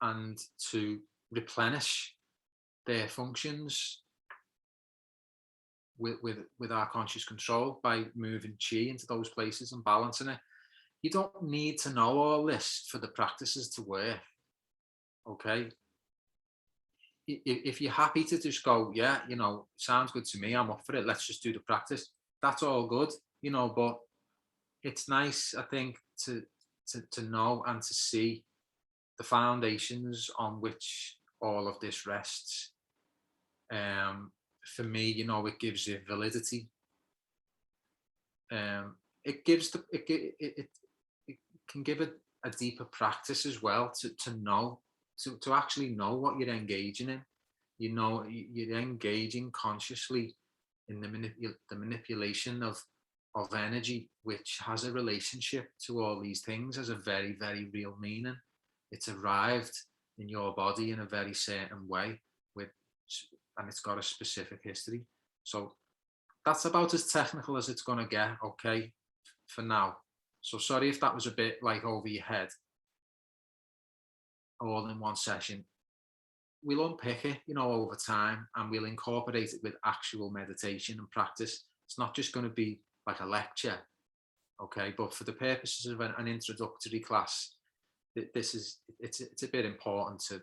and to replenish their functions with our conscious control by moving chi into those places and balancing it. You don't need to know all this for the practices to work. Okay, if you're happy to just go, yeah, sounds good to me, I'm up for it, let's just do the practice, that's all good, but it's nice, I think, to know and to see the foundations on which all of this rests. For me, it gives it validity. It gives it can give it a deeper practice as well to know, to actually know what you're engaging in. You're engaging consciously in the manipulation of energy, which has a relationship to all these things, has a very, very real meaning. It's arrived in your body in a very certain way, and it's got a specific history. So that's about as technical as it's going to get, okay, for now. So sorry if that was a bit like over your head, all in one session. We'll unpick it, over time, and we'll incorporate it with actual meditation and practice. It's not just going to be like a lecture, okay? But for the purposes of an introductory class, it's a bit important to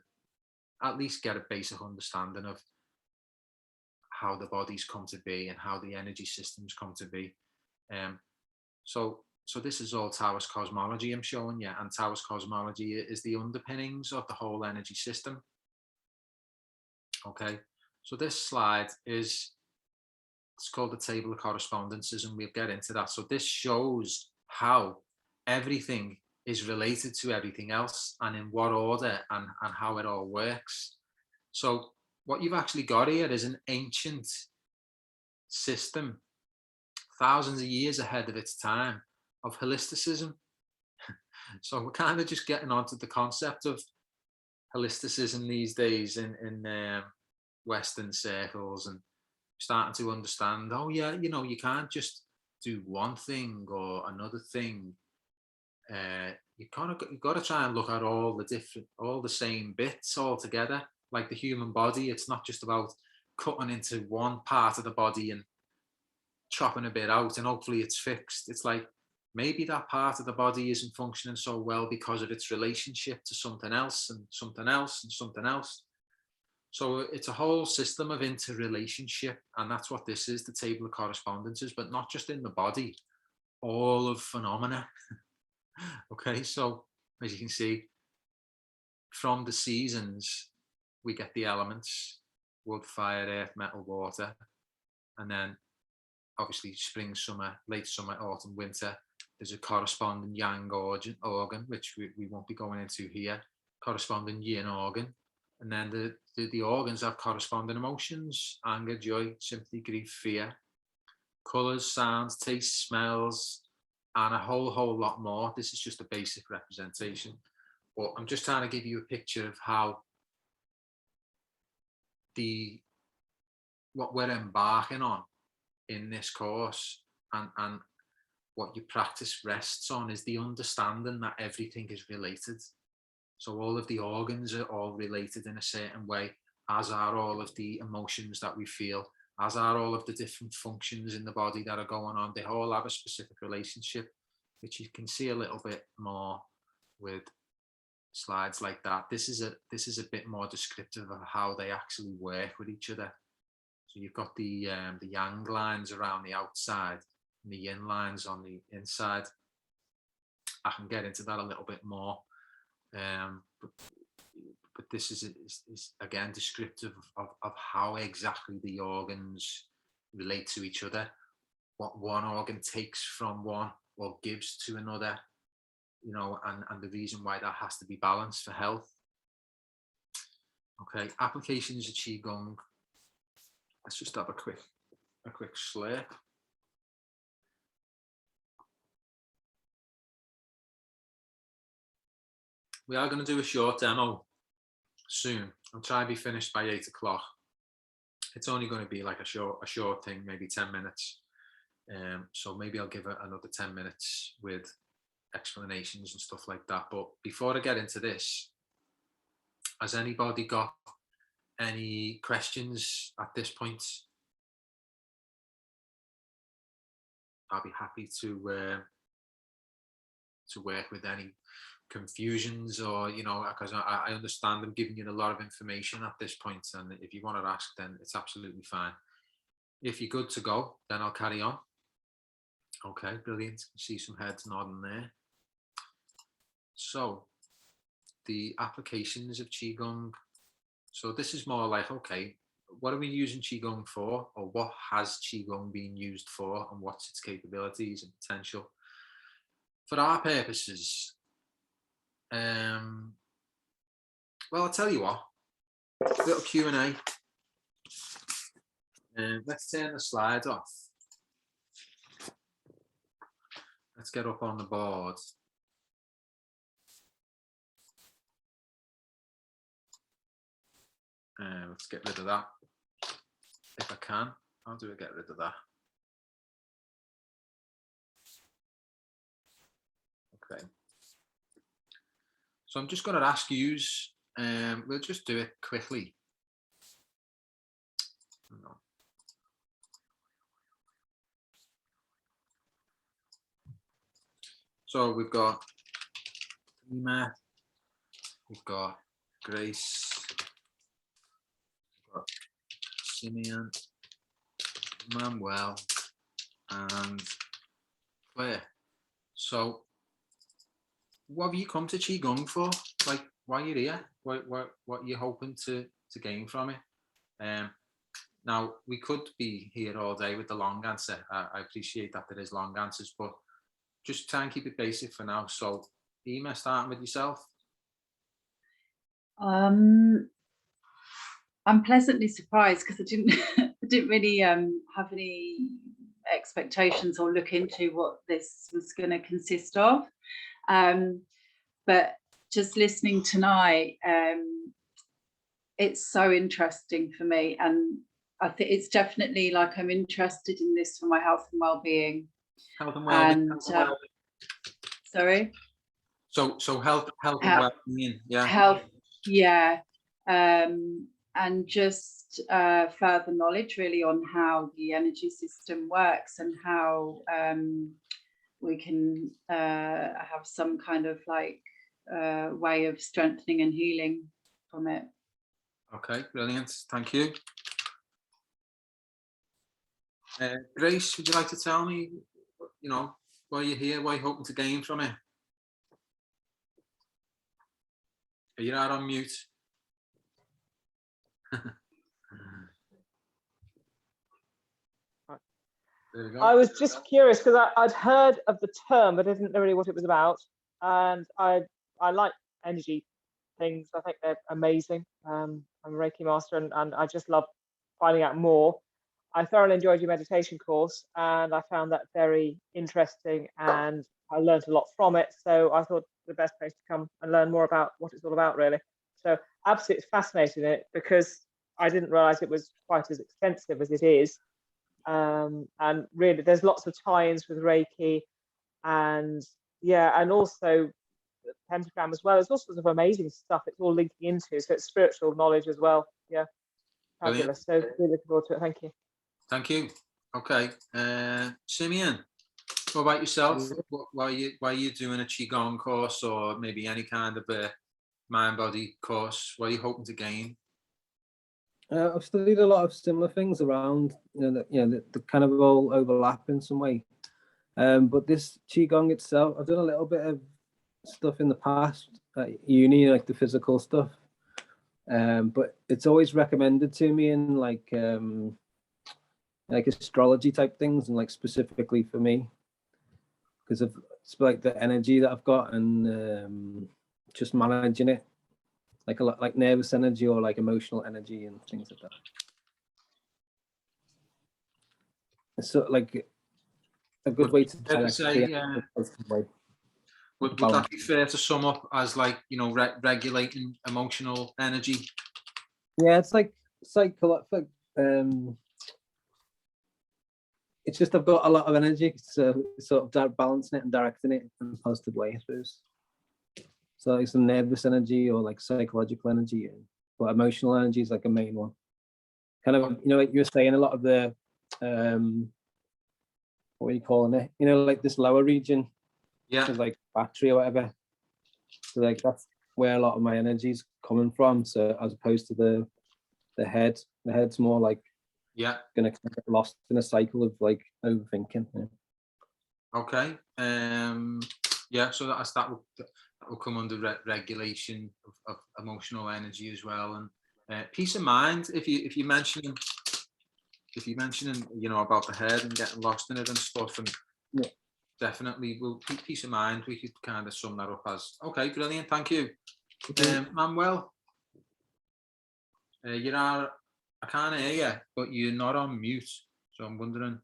at least get a basic understanding of how the bodies come to be and how the energy systems come to be. So this is all Taoist cosmology I'm showing you, and Taoist cosmology is the underpinnings of the whole energy system. Okay, so this slide it's called the table of correspondences, and we'll get into that. So this shows how everything is related to everything else and in what order and how it all works. So what you've actually got here is an ancient system, thousands of years ahead of its time, of holisticism. So we're kind of just getting onto the concept of holisticism these days in Western circles, and starting to understand, oh yeah, you can't just do one thing or another thing. You've got to try and look at all the same bits all together. Like the human body, it's not just about cutting into one part of the body and chopping a bit out and hopefully it's fixed. It's like maybe that part of the body isn't functioning so well because of its relationship to something else and something else and something else. So it's a whole system of interrelationship, and that's what this is, the table of correspondences, but not just in the body, all of phenomena. Okay, so as you can see, from the seasons, we get the elements: wood, fire, earth, metal, water, and then obviously spring, summer, late summer, autumn, winter. There's a corresponding yang organ, which we won't be going into here, corresponding yin organ. And then the organs have corresponding emotions: anger, joy, sympathy, grief, fear, colors, sounds, tastes, smells, and a whole lot more. This is just a basic representation, but I'm just trying to give you a picture of how what we're embarking on in this course, and what your practice rests on is the understanding that everything is related. So all of the organs are all related in a certain way, as are all of the emotions that we feel, as are all of the different functions in the body that are going on. They all have a specific relationship, which you can see a little bit more with slides like that. This is a bit more descriptive of how they actually work with each other. So you've got the yang lines around the outside and the yin lines on the inside. I can get into that a little bit more, but this is again descriptive of how exactly the organs relate to each other, what one organ takes from one or gives to another, you know, and the reason why that has to be balanced for health. Okay, applications of Qigong. Let's just have a quick slurp. We are going to do a short demo soon. I'll try to be finished by 8 o'clock. It's only going to be like a short thing, maybe 10 minutes. So maybe I'll give it another 10 minutes with explanations and stuff like that. But before I get into this, has anybody got any questions at this point? I'll be happy to work with any confusions, or, you know, because I understand I'm giving you a lot of information at this point, and if you want to ask, then it's absolutely fine. If you're good to go, then I'll carry on. Okay, brilliant. See some heads nodding there. So the applications of Qigong. So this is more like, okay, what are we using Qigong for, or what has Qigong been used for, and what's its capabilities and potential? For our purposes, well, I'll tell you what, a little Q&A. Let's turn the slides off. Let's get up on the board. Let's get rid of that. If I can, how do I get rid of that? Okay. So I'm just going to ask you, we'll just do it quickly. No. So we've got Emma, we've got Grace, we've got Simeon, Manuel, and Claire. So what have you come to Qigong for? Like, why are you here? What are you hoping to gain from it? Now, we could be here all day with the long answer. I appreciate that there is long answers, but just try and keep it basic for now. So, Emma, starting with yourself. I'm pleasantly surprised because I didn't really have any expectations or look into what this was going to consist of. But just listening tonight, it's so interesting for me, and I think it's definitely like I'm interested in this for my health and well-being. Health and well-being. Sorry. So health and well-being, yeah. Health, yeah, and just further knowledge really on how the energy system works and how we can have some kind of like way of strengthening and healing from it. Okay, brilliant. Thank you. Grace, would you like to tell me, why you're here, what you're hoping to gain from it? You're out on mute. There we go. I was just curious because I'd heard of the term, but I didn't know really what it was about. And I like energy things. I think they're amazing. I'm a Reiki master, and I just love finding out more. I thoroughly enjoyed your meditation course, and I found that very interesting, and I learned a lot from it. So I thought the best place to come and learn more about what it's all about, really. So absolutely fascinated in it, because I didn't realize it was quite as extensive as it is. And really, there's lots of tie-ins with Reiki, and yeah, and also the pentagram as well. There's all sorts of amazing stuff it's all linking into, so it's spiritual knowledge as well. Yeah, fabulous. Brilliant. So really looking forward to it. Thank you. Thank you. Okay, Simeon, what about yourself? Why are you doing a Qigong course, or maybe any kind of a mind-body course? What are you hoping to gain? I've studied a lot of similar things around, the kind of all overlap in some way. But this Qigong itself, I've done a little bit of stuff in the past at uni, like the physical stuff. But it's always recommended to me in like astrology type things, and like specifically for me, because of it's like the energy that I've got, and just managing it, like a lot like nervous energy or like emotional energy and things like that. It's sort of like a good way to kind of say, would that be fair to sum up as like, regulating emotional energy? Yeah, it's like psychological. It's just I've got a lot of energy, so sort of balancing it and directing it in a positive way, I suppose. So like some nervous energy or like psychological energy, but emotional energy is like a main one. Kind of, like you were saying, a lot of the what are you calling it? Like this lower region, yeah, is like battery or whatever. So like that's where a lot of my energy is coming from. So as opposed to the head, the head's more like gonna get lost in a cycle of like overthinking. Yeah. Okay. So that will come under regulation of emotional energy as well, and peace of mind. If you're mentioning about the head and getting lost in it and stuff, and yeah, definitely will peace of mind. We could kind of sum that up as okay. Brilliant. Thank you, Manuel. I can't hear you, but you're not on mute, so I'm wondering.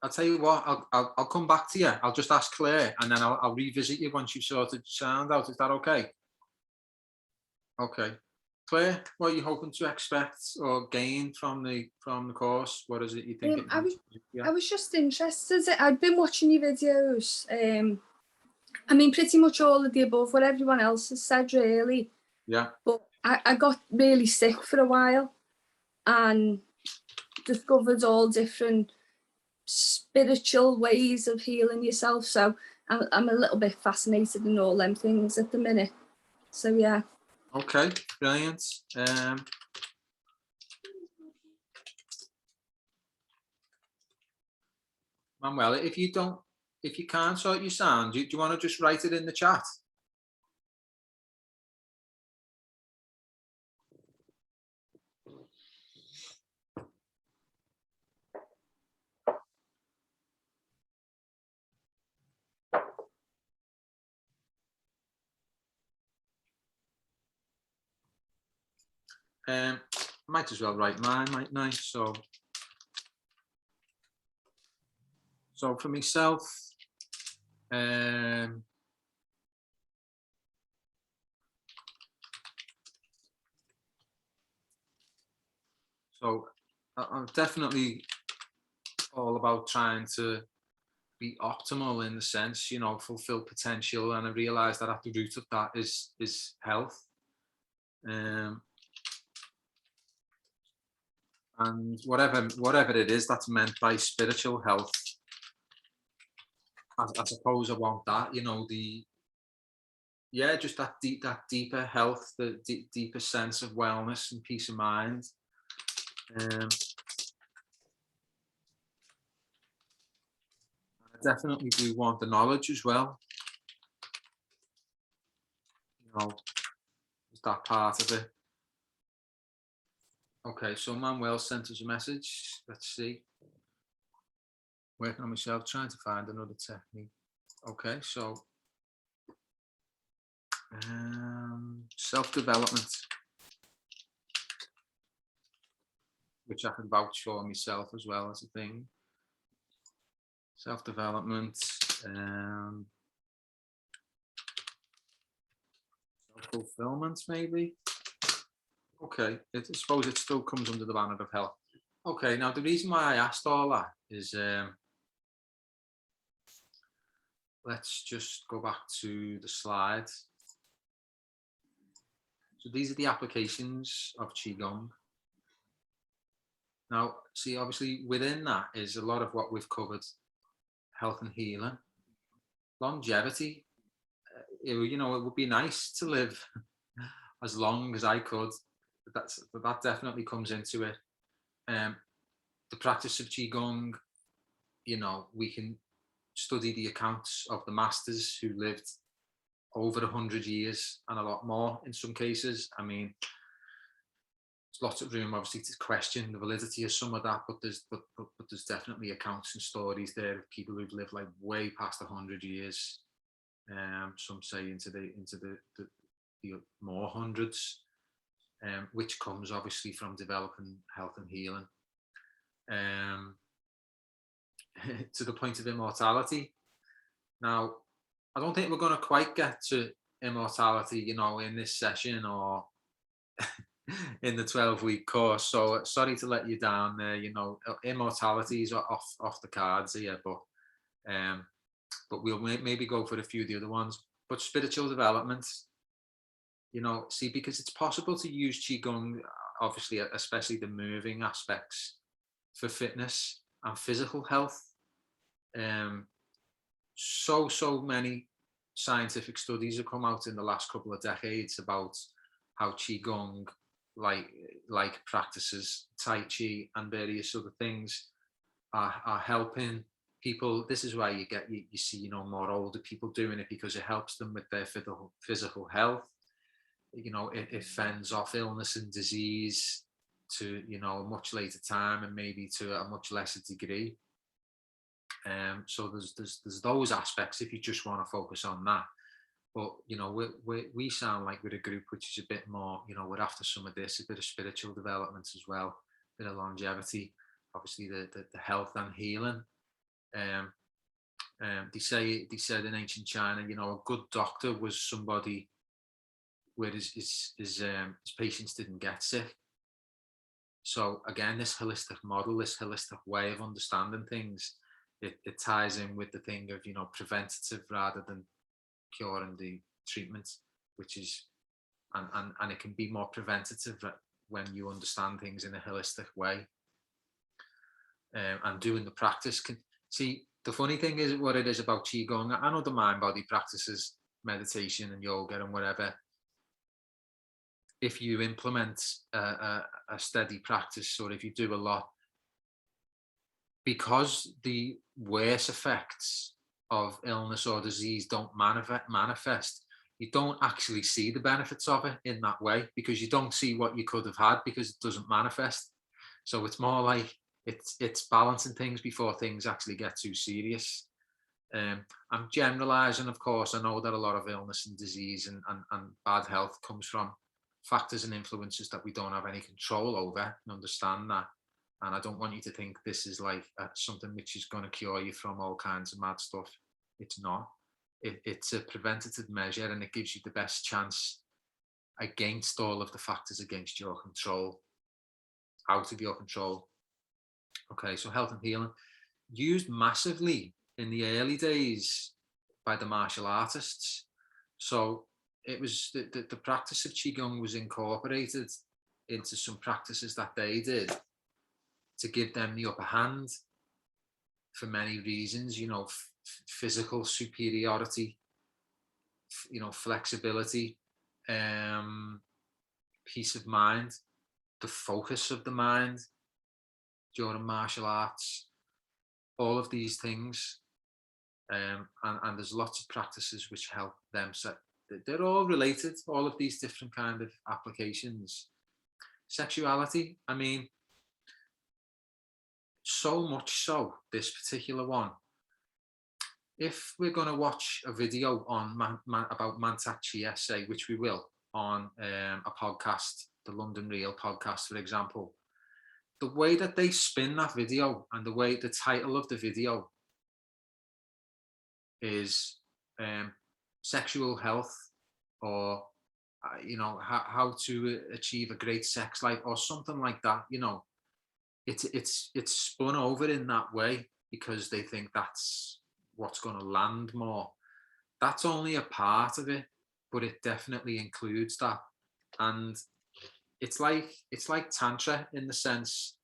I'll tell you what, I'll come back to you. I'll just ask Claire, and then I'll revisit you once you've sorted sound out. Is that okay? Okay. Claire, what are you hoping to expect or gain from the course? What is it you think? I was just interested. I'd been watching your videos. Pretty much all of the above, what everyone else has said, really. Yeah. But I got really sick for a while and discovered all different spiritual ways of healing yourself. So I'm a little bit fascinated in all them things at the minute. So yeah. Okay, brilliant. Manuel, if you can't sort your sound, do you want to just write it in the chat? Might as well write mine, mightn't I? So for myself, so I'm definitely all about trying to be optimal in the sense, you know, fulfill potential. And I realized that at the root of that is health. And whatever it is that's meant by spiritual health, I suppose I want that, you know, just that deeper health, the deeper sense of wellness and peace of mind. I definitely do want the knowledge as well. You know, is that part of it? Okay, so Manuel sent us a message. Let's see. Working on myself, trying to find another technique. Okay, so self-development, which I can vouch for myself as well as a thing. Self-development, self-fulfillment, maybe. Okay, I suppose it still comes under the banner of health. Okay, now the reason why I asked all that is, let's just go back to the slide. So these are the applications of Qigong. Now, see, obviously within that is a lot of what we've covered: health and healing, longevity. You know, it would be nice to live as long as I could. That definitely comes into it. The practice of Qigong, you know, we can study the accounts of the masters who lived over 100 years and a lot more in some cases. I mean, there's lots of room obviously to question the validity of some of that, but there's definitely accounts and stories there of people who've lived like way past 100 years. Some say into the more hundreds, which comes obviously from developing health and healing. To the point of immortality. Now, I don't think we're going to quite get to immortality, you know, in this session or in the 12-week course. So sorry to let you down there. You know, immortality is off the cards here, but we'll maybe go for a few of the other ones. But spiritual development, you know, see, because it's possible to use Qigong, obviously, especially the moving aspects, for fitness and physical health. So many scientific studies have come out in the last couple of decades about how Qigong, like practices, Tai Chi and various other things, are helping people. This is why you see, you know, more older people doing it, because it helps them with their physical health. You know, it fends off illness and disease to, you know, a much later time and maybe to a much lesser degree. So there's those aspects if you just want to focus on that. But, you know, we sound like we're a group which is a bit more, you know, we're after some of this, a bit of spiritual development as well, a bit of longevity, obviously the health and healing. They said in ancient China, you know, a good doctor was somebody where his patients didn't get sick. So again, this holistic model, this holistic way of understanding things, it ties in with the thing of, you know, preventative rather than curing the treatment, which is, and it can be more preventative when you understand things in a holistic way. And doing the practice can, see, the funny thing is what it is about Qigong. I know the mind body practices, meditation and yoga and whatever. If you implement a steady practice, or if you do a lot, because the worse effects of illness or disease don't manifest, you don't actually see the benefits of it in that way, because you don't see what you could have had because it doesn't manifest. So it's more like it's balancing things before things actually get too serious. I'm generalizing, of course. I know that a lot of illness and disease and bad health comes from factors and influences that we don't have any control over, and understand that. And I don't want you to think this is like something which is going to cure you from all kinds of mad stuff. It's not. It's a preventative measure, and it gives you the best chance against all of the factors against your control, out of your control. Okay, so health and healing. used massively in the early days by the martial artists. So it was the practice of Qigong was incorporated into some practices that they did to give them the upper hand for many reasons, you know, physical superiority, you know, flexibility, peace of mind, the focus of the mind during martial arts, all of these things. And there's lots of practices which help them. So they're all related, all of these different kind of applications. Sexuality, I mean, so much so, this particular one. If we're going to watch a video on about Mantak Chia, say, which we will, on a podcast, the London Real podcast, for example, the way that they spin that video and the way the title of the video is sexual health, or you know, how to achieve a great sex life, or something like that, you know, it's spun over in that way because they think that's what's going to land more. That's only a part of it, but it definitely includes that. And it's like tantra in the sense,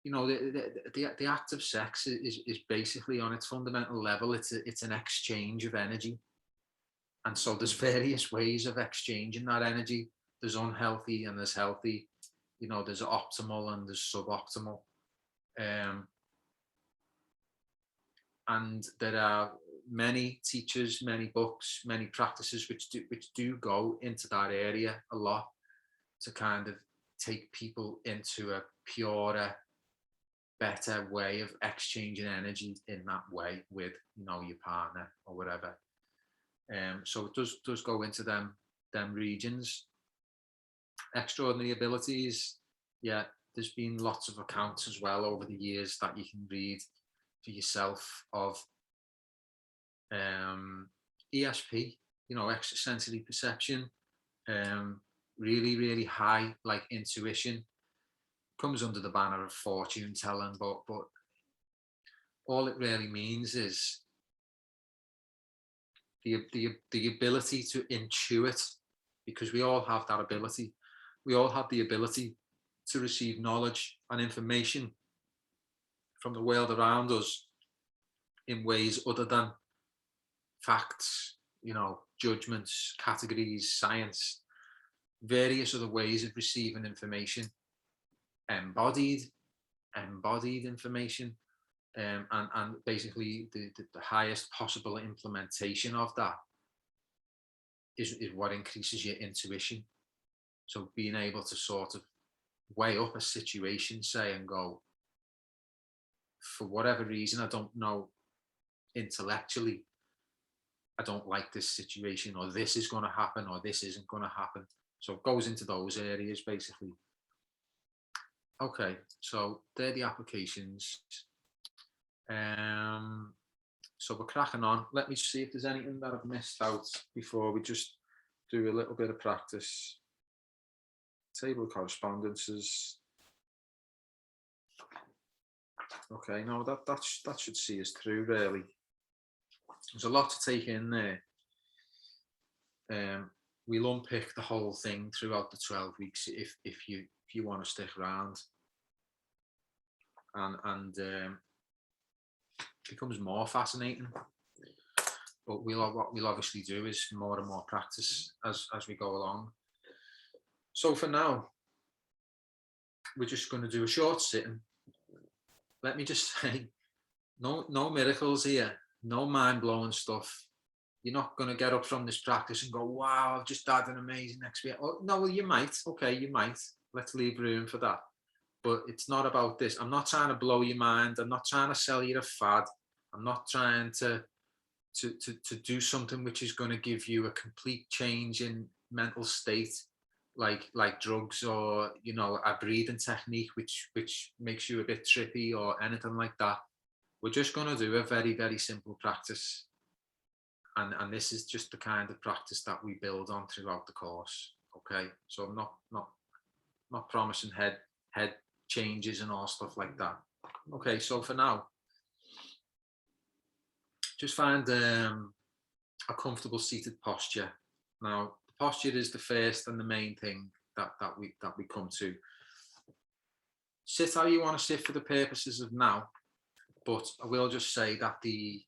you know, the act of sex is basically, on its fundamental level, it's an exchange of energy. And so there's various ways of exchanging that energy. There's unhealthy and there's healthy, you know, there's optimal and there's suboptimal. And there are many teachers, many books, many practices which do go into that area a lot, to kind of take people into a purer, better way of exchanging energy in that way with, you know, your partner or whatever. So it does go into them regions. Extraordinary abilities, yeah, there's been lots of accounts as well over the years that you can read for yourself of ESP, you know, extrasensory perception, really, really high, like, intuition. Comes under the banner of fortune telling, but all it really means is the ability to intuit, because we all have that ability. We all have the ability to receive knowledge and information from the world around us in ways other than facts, you know, judgments, categories, science, various other ways of receiving information, embodied information, and basically the highest possible implementation of that is what increases your intuition. So being able to sort of weigh up a situation, say, and go, for whatever reason, I don't know, intellectually, I don't like this situation, or this is going to happen, or this isn't going to happen. So it goes into those areas, basically. Okay, so they're the applications. So we're cracking on. Let me see if there's anything that I've missed out before we just do a little bit of practice. Table of correspondences. Okay, no, that should see us through, really. There's a lot to take in there. We'll unpick the whole thing throughout the 12 weeks if you want to stick around. And it becomes more fascinating. But what we'll obviously do is more and more practice as we go along. So for now, we're just going to do a short sitting. Let me just say, no miracles here, no mind-blowing stuff. You're not going to get up from this practice and go, wow, I've just had an amazing experience. Oh, no, well, you might. Okay, you might. Let's leave room for that. But it's not about this. I'm not trying to blow your mind. I'm not trying to sell you a fad. I'm not trying to do something which is going to give you a complete change in mental state, like drugs, or, you know, a breathing technique which makes you a bit trippy or anything like that. We're just going to do a very, very simple practice. And this is just the kind of practice that we build on throughout the course. Okay, so I'm not promising head changes and all stuff like that. Okay, so for now, just find a comfortable seated posture. Now, the posture is the first and the main thing that we come to. Sit how you want to sit for the purposes of now, but I will just say that the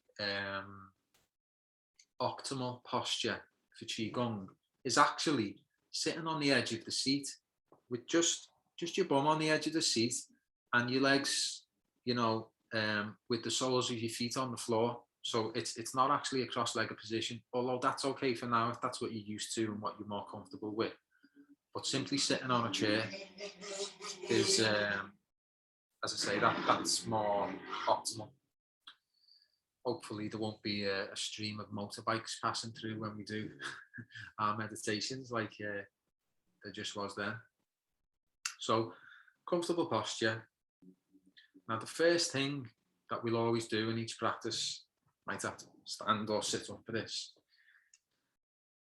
optimal posture for Qigong is actually sitting on the edge of the seat with just your bum on the edge of the seat and your legs, you know, with the soles of your feet on the floor. So it's not actually a cross-legged position, although that's okay for now if that's what you're used to and what you're more comfortable with. But simply sitting on a chair is, as I say, that's more optimal. Hopefully there won't be a stream of motorbikes passing through when we do our meditations like there just was then. So comfortable posture. Now the first thing that we'll always do in each practice, might have to stand or sit up for this.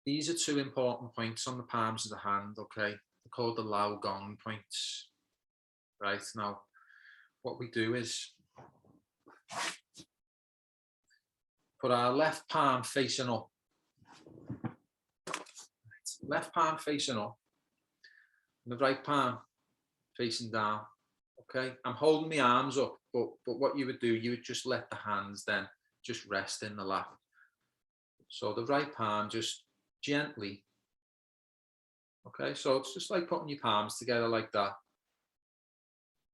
These are two important points on the palms of the hand, okay? They're called the Lao Gong points. Right, now what we do is put our left palm facing up. Left palm facing up, and the right palm facing down. Okay, I'm holding my arms up, but what you would do, you would just let the hands then just rest in the lap. So the right palm just gently. Okay, so it's just like putting your palms together like that.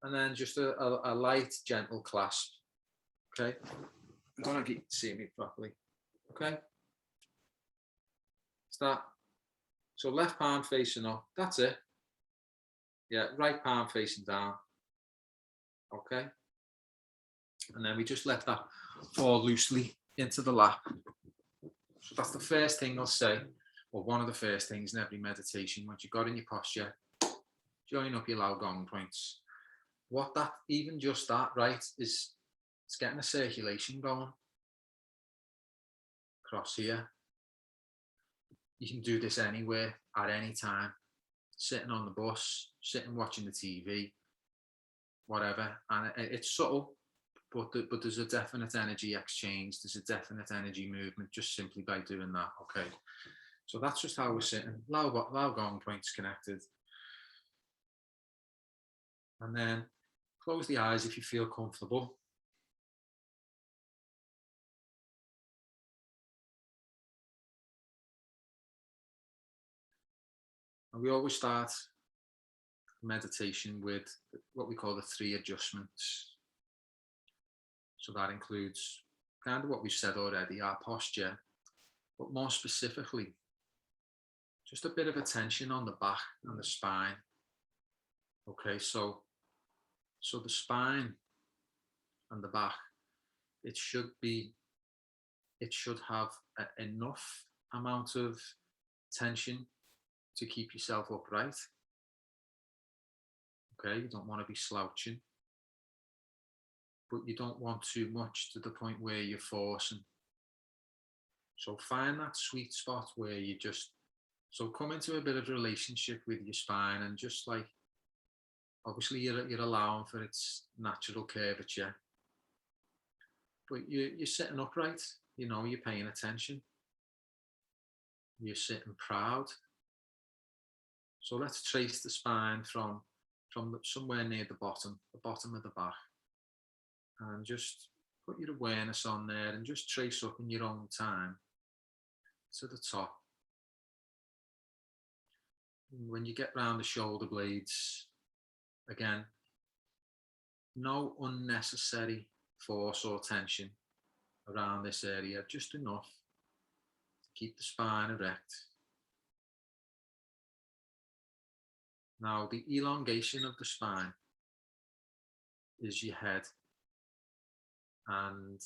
And then just a light, gentle clasp. Okay, I don't know if you can see me properly. Okay, start. So left palm facing up, that's it. Yeah, right palm facing down. Okay. And then we just let that fall loosely into the lap. So that's the first thing I'll say, or one of the first things in every meditation. Once you've got in your posture, join up your Lao Gong points. What that, even just that, right, is it's getting a circulation going across here. You can do this anywhere, at any time. Sitting on the bus, sitting watching the TV, whatever. And it's subtle, but there's a definite energy exchange. There's a definite energy movement just simply by doing that. Okay. So that's just how we're sitting. Lao Gong points connected. And then close the eyes if you feel comfortable. And we always start meditation with what we call the 3 adjustments. So that includes kind of what we've said already, our posture, but more specifically, just a bit of attention on the back and the spine. Okay, so the spine and the back, it should have enough amount of tension to keep yourself upright. Okay, you don't want to be slouching, but you don't want too much to the point where you're forcing. So find that sweet spot where you just, so come into a bit of a relationship with your spine and just like, obviously you're allowing for its natural curvature, but you're sitting upright, you know, you're paying attention. You're sitting proud. So let's trace the spine from somewhere near the bottom of the back. And just put your awareness on there and just trace up in your own time to the top. And when you get round the shoulder blades, again, no unnecessary force or tension around this area, just enough to keep the spine erect. Now, the elongation of the spine is your head. And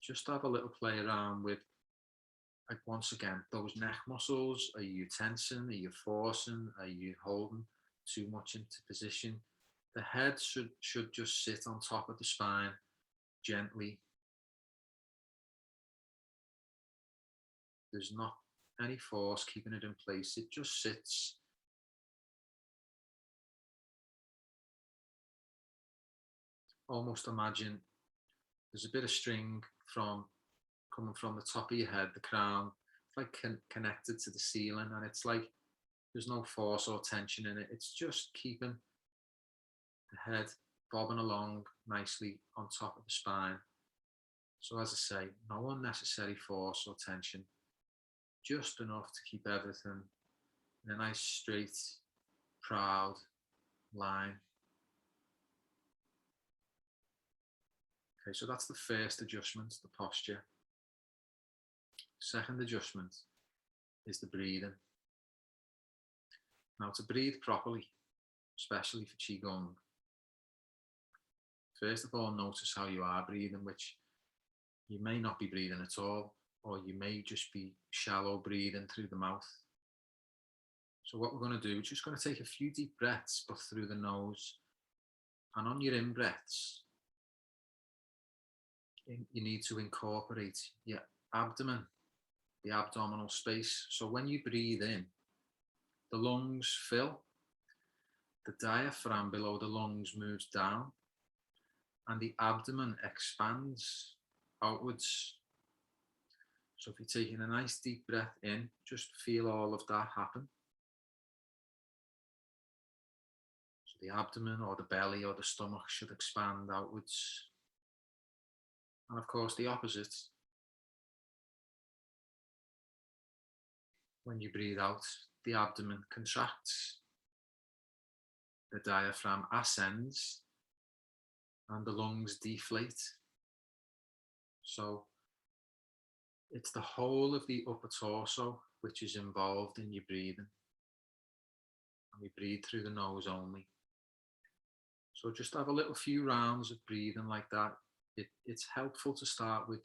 just have a little play around with, like, once again, those neck muscles. Are you tensing? Are you forcing? Are you holding too much into position? The head should just sit on top of the spine gently. There's not any force keeping it in place. It just sits. Almost imagine there's a bit of string from coming from the top of your head, the crown, it's like connected to the ceiling, and it's like there's no force or tension in it. It's just keeping the head bobbing along nicely on top of the spine. So as I say, no unnecessary force or tension, just enough to keep everything in a nice straight, proud line. Okay, so that's the first adjustment, the posture. Second adjustment is the breathing. Now, to breathe properly, especially for Qigong, first of all, notice how you are breathing, which you may not be breathing at all, or you may just be shallow breathing through the mouth. So what we're going to do, we're just going to take a few deep breaths, but through the nose. And on your in-breaths, you need to incorporate your abdomen, the abdominal space. So when you breathe in, the lungs fill, the diaphragm below the lungs moves down, and the abdomen expands outwards. So if you're taking a nice deep breath in, just feel all of that happen. So the abdomen or the belly or the stomach should expand outwards. And of course, the opposite. When you breathe out, the abdomen contracts, the diaphragm ascends, and the lungs deflate. So it's the whole of the upper torso which is involved in your breathing. And we breathe through the nose only. So just have a little few rounds of breathing like that. It's helpful to start with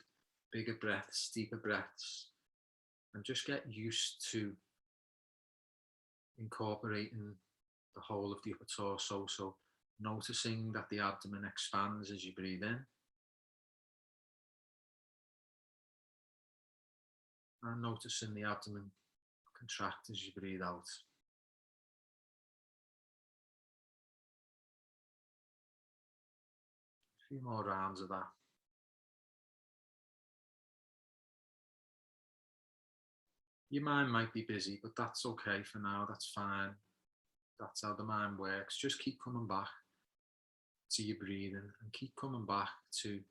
bigger breaths, deeper breaths, and just get used to incorporating the whole of the upper torso. So noticing that the abdomen expands as you breathe in, and noticing the abdomen contract as you breathe out. A few more rounds of that. Your mind might be busy, but that's okay for now. That's fine. That's how the mind works. Just keep coming back to your breathing and keep coming back to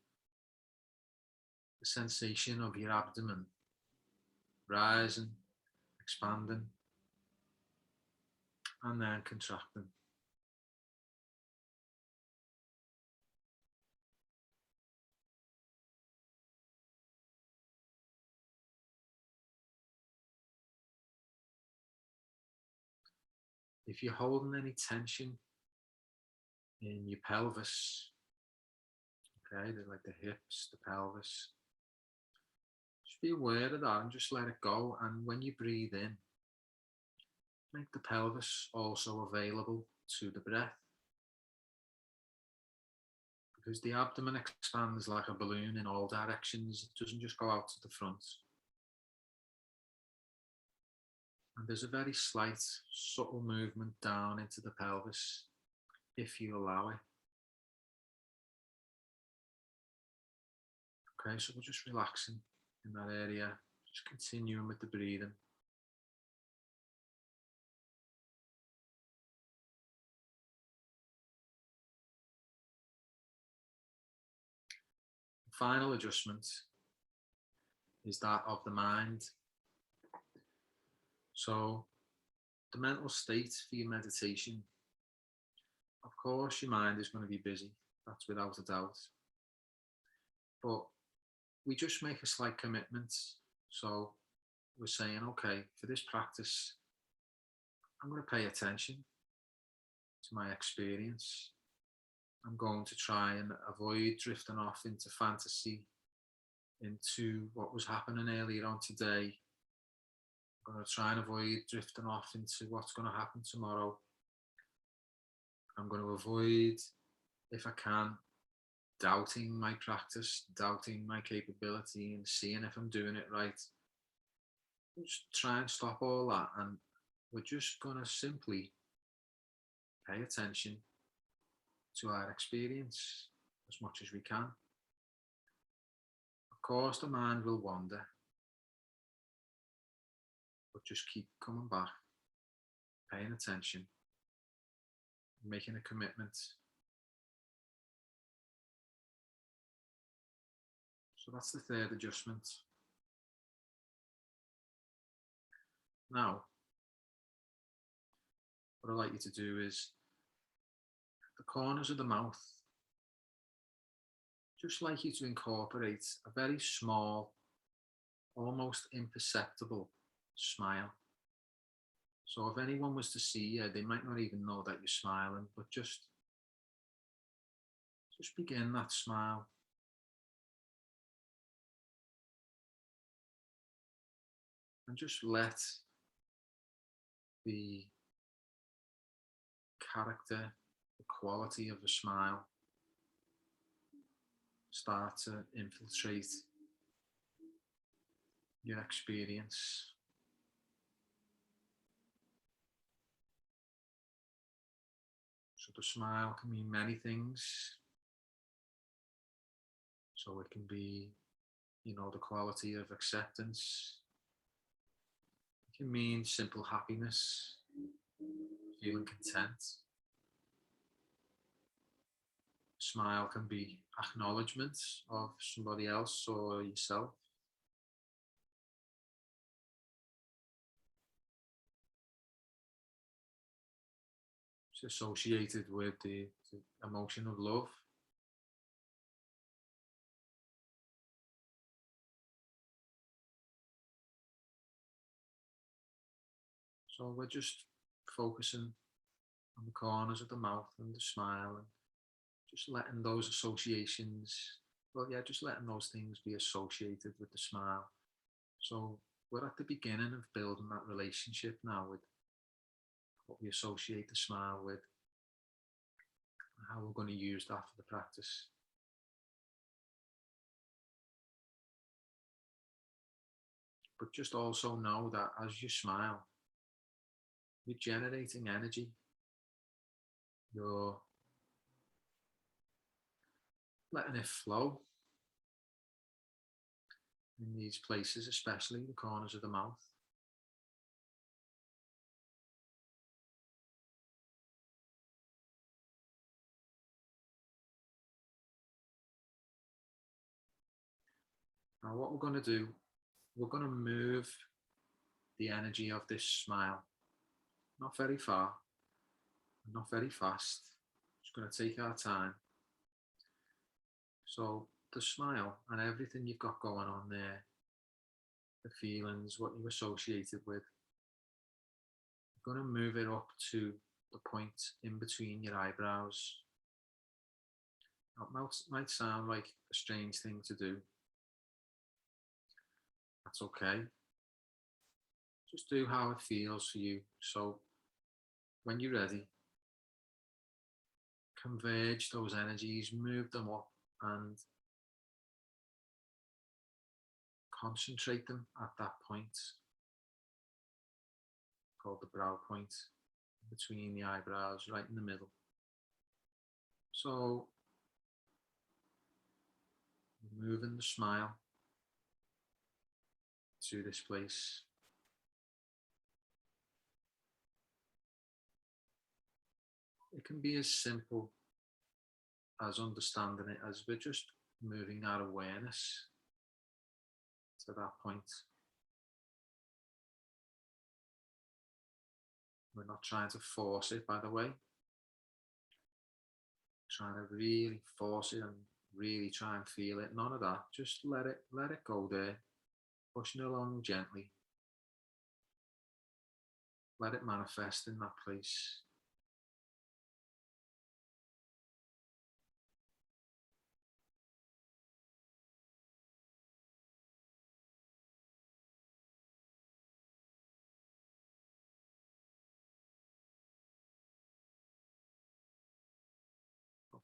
the sensation of your abdomen rising, expanding, and then contracting. If you're holding any tension in your pelvis, okay, like the hips, the pelvis, just be aware of that and just let it go. And when you breathe in, make the pelvis also available to the breath, because the abdomen expands like a balloon in all directions. It doesn't just go out to the front. And there's a very slight, subtle movement down into the pelvis if you allow it. Okay, so we're just relaxing in that area, just continuing with the breathing. The final adjustment is that of the mind. So the mental state for your meditation, of course your mind is going to be busy, that's without a doubt, but we just make a slight commitment. So we're saying, okay, for this practice, I'm going to pay attention to my experience. I'm going to try and avoid drifting off into fantasy, into what was happening earlier on today. I'm going to try and avoid drifting off into what's going to happen tomorrow. I'm going to avoid, if I can, doubting my practice, doubting my capability, and seeing if I'm doing it right. Just try and stop all that, and we're just going to simply pay attention to our experience as much as we can. Of course, the mind will wander, but just keep coming back, paying attention, making a commitment. So that's the third adjustment. Now, what I'd like you to do is the corners of the mouth, just like you to incorporate a very small, almost imperceptible smile. So if anyone was to see you, they might not even know that you're smiling, but just begin that smile. And just let the character, the quality of a smile start to infiltrate your experience. So the smile can mean many things. So it can be, the quality of acceptance. It can mean simple happiness, feeling content. Smile can be acknowledgement of somebody else or yourself. It's associated with the emotion of love. So we're just focusing on the corners of the mouth and the smile, and just letting those associations, just letting those things be associated with the smile. So we're at the beginning of building that relationship now with what we associate the smile with, and how we're going to use that for the practice. But just also know that as you smile, you're generating energy. You're letting it flow in these places, especially the corners of the mouth. Now what we're going to do, we're going to move the energy of this smile, not very far, not very fast. Just going to take our time. So the smile and everything you've got going on there, the feelings, what you associate it with, you're going to move it up to the point in between your eyebrows. That might sound like a strange thing to do. That's okay. Just do how it feels for you. So when you're ready, converge those energies, move them up and concentrate them at that point, called the brow point, between the eyebrows, right in the middle. So moving the smile to this place. It can be as simple as understanding it as we're just moving our awareness to that point. We're not trying to force it, by the way. Trying to really force it and really try and feel it. None of that. Just let it go there. Pushing it along gently. Let it manifest in that place.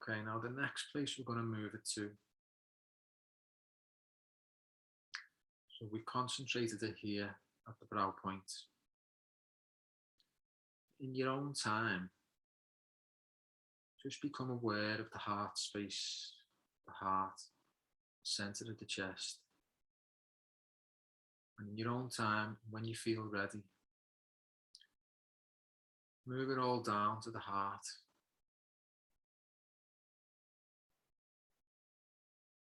Okay, now the next place we're going to move it to. So we've concentrated it here at the brow point. In your own time, just become aware of the heart space, the heart, center of the chest. And in your own time, when you feel ready, move it all down to the heart.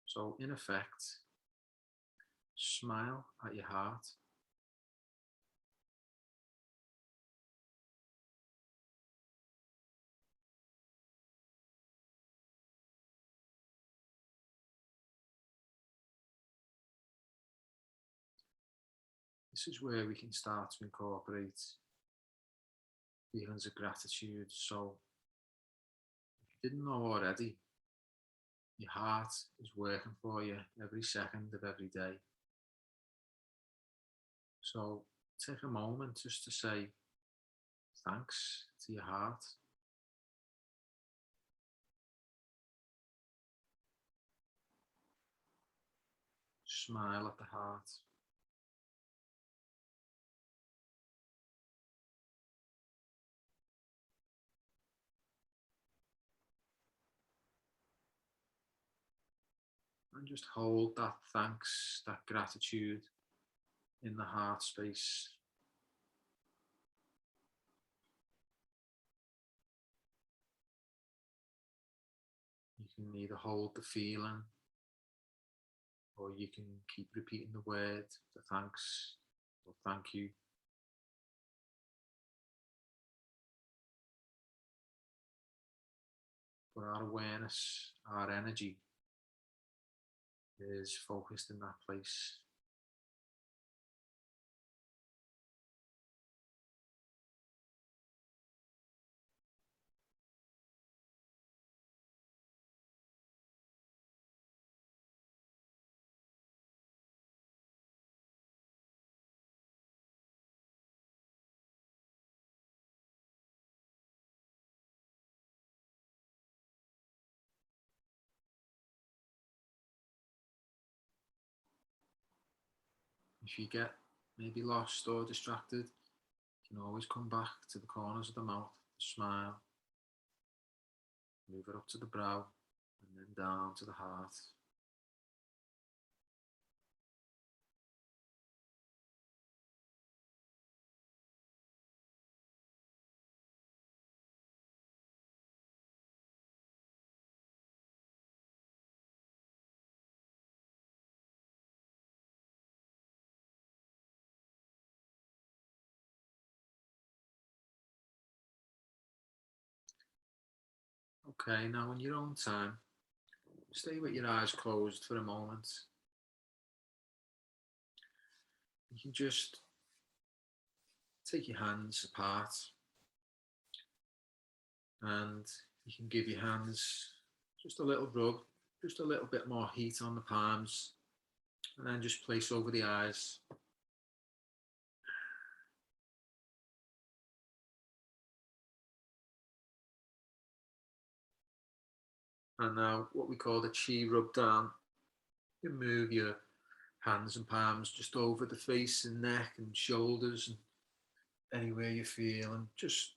So in effect, smile at your heart. This is where we can start to incorporate feelings of gratitude. So if you didn't know already, your heart is working for you every second of every day. So take a moment just to say thanks to your heart. Smile at the heart. And just hold that thanks, that gratitude in the heart space. You can either hold the feeling, or you can keep repeating the word, the thanks, or thank you. But our awareness, our energy is focused in that place. If you get maybe lost or distracted, you can always come back to the corners of the mouth, smile, move it up to the brow, and then down to the heart. Okay, now in your own time, stay with your eyes closed for a moment. You can just take your hands apart, and you can give your hands just a little rub, just a little bit more heat on the palms, and then just place over the eyes. And now what we call the chi rub down. You can move your hands and palms just over the face and neck and shoulders and anywhere you feel, and just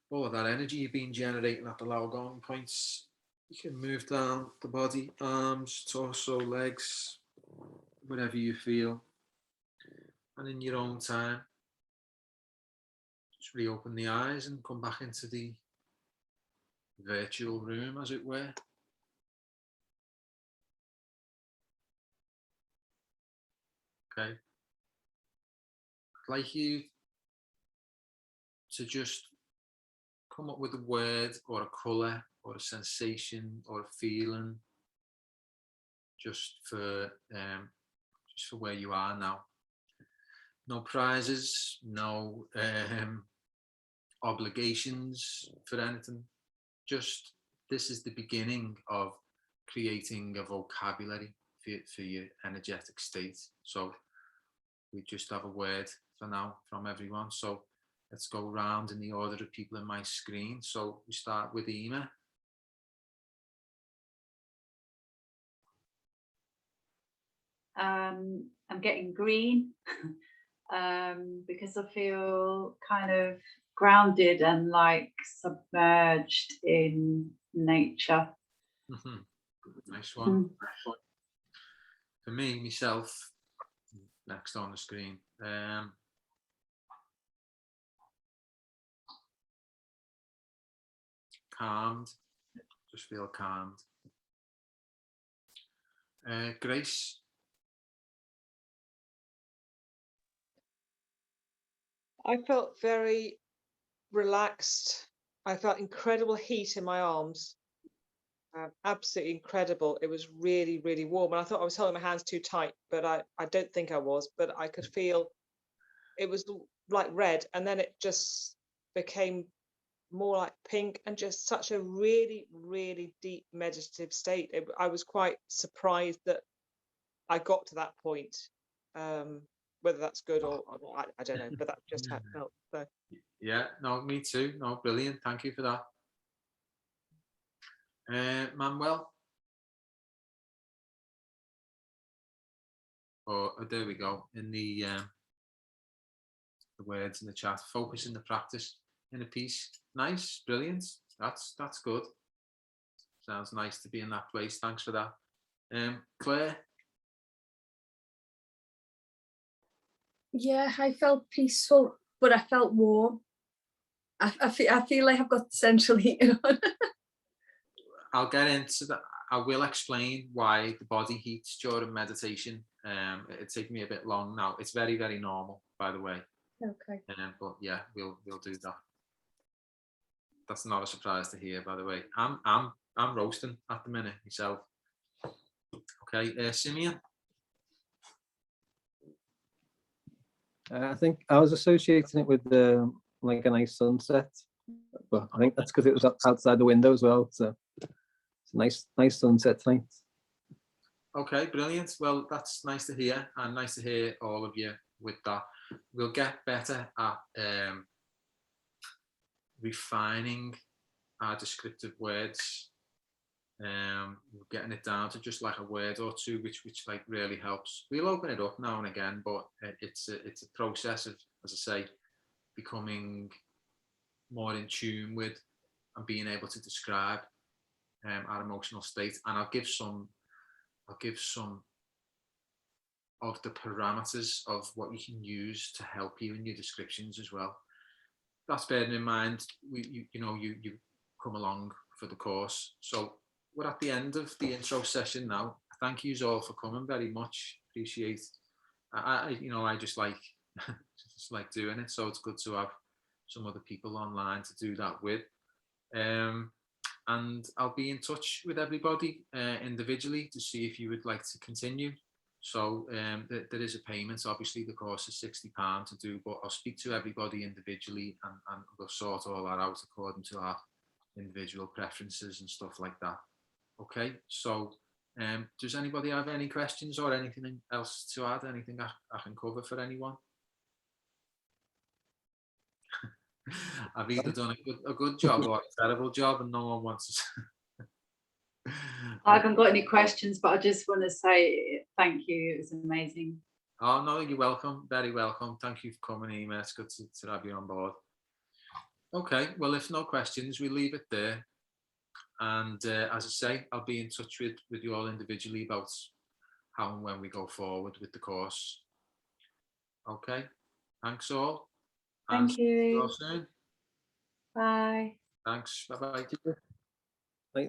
all of that energy you've been generating at the lower going points. You can move down the body, arms, torso, legs, whatever you feel. And in your own time, just reopen the eyes and come back into the virtual room, as it were. Okay. I'd like you to just come up with a word or a colour or a sensation or a feeling just for where you are now. No prizes, no obligations for anything. Just this is the beginning of creating a vocabulary for your energetic state. So we just have a word for now from everyone. So let's go around in the order of people in my screen. So we start with Ema. I'm getting green because I feel kind of grounded and like submerged in nature. Nice one. For me, myself, next on the screen? Calmed, just feel calmed. Grace. I felt very relaxed. I felt incredible heat in my arms. Absolutely incredible. It was really, really warm. And I thought I was holding my hands too tight, but I don't think I was, but I could feel it was like red. And then it just became more like pink, and just such a really, really deep meditative state. I was quite surprised that I got to that point. Whether that's good or I don't know, but that's just how it felt. So. Yeah, no, me too. No, brilliant. Thank you for that. Manuel. Oh, there we go. In the words in the chat, focus in the practice in a piece. Nice, brilliant. That's good. Sounds nice to be in that place. Thanks for that. Claire. Yeah, I felt peaceful, but I felt warm. I feel like I've got central heating on. I'll get into that. I will explain why the body heats during meditation. It'll take me a bit long now. It's very, very normal, by the way. Okay. But yeah, we'll do that. That's not a surprise to hear, by the way. I'm roasting at the minute myself. Okay, Simeon. I think I was associating it with like a nice sunset, but I think that's because it was outside the window as well. So it's a nice sunset tonight. Okay, brilliant. Well, that's nice to hear, and nice to hear all of you with that. We'll get better at refining our descriptive words. We're getting it down to just like a word or two, which like really helps. We'll open it up now and again, but it's a process of, as I say, becoming more in tune with and being able to describe our emotional state. And I'll give some of the parameters of what you can use to help you in your descriptions as well. That's bearing in mind, you come along for the course. So we're at the end of the intro session now. Thank you all for coming very much. Appreciate. I just like doing it. So it's good to have some other people online to do that with. And I'll be in touch with everybody individually to see if you would like to continue. So there is a payment. Obviously, the course is £60 to do, but I'll speak to everybody individually, and we'll sort all that out according to our individual preferences and stuff like that. Okay, so does anybody have any questions or anything else to add? Anything I can cover for anyone? I've either done a good job or a terrible job, and no one wants to. I haven't got any questions, but I just want to say thank you. It was amazing. Oh no, you're welcome. Very welcome. Thank you for coming, Ema. It's good to have you on board. Okay, well, if no questions, we leave it there. And as I say, I'll be in touch with you all individually about how and when we go forward with the course. Okay, thanks all. Thank you. See you all soon. Bye. Thanks. Bye-bye.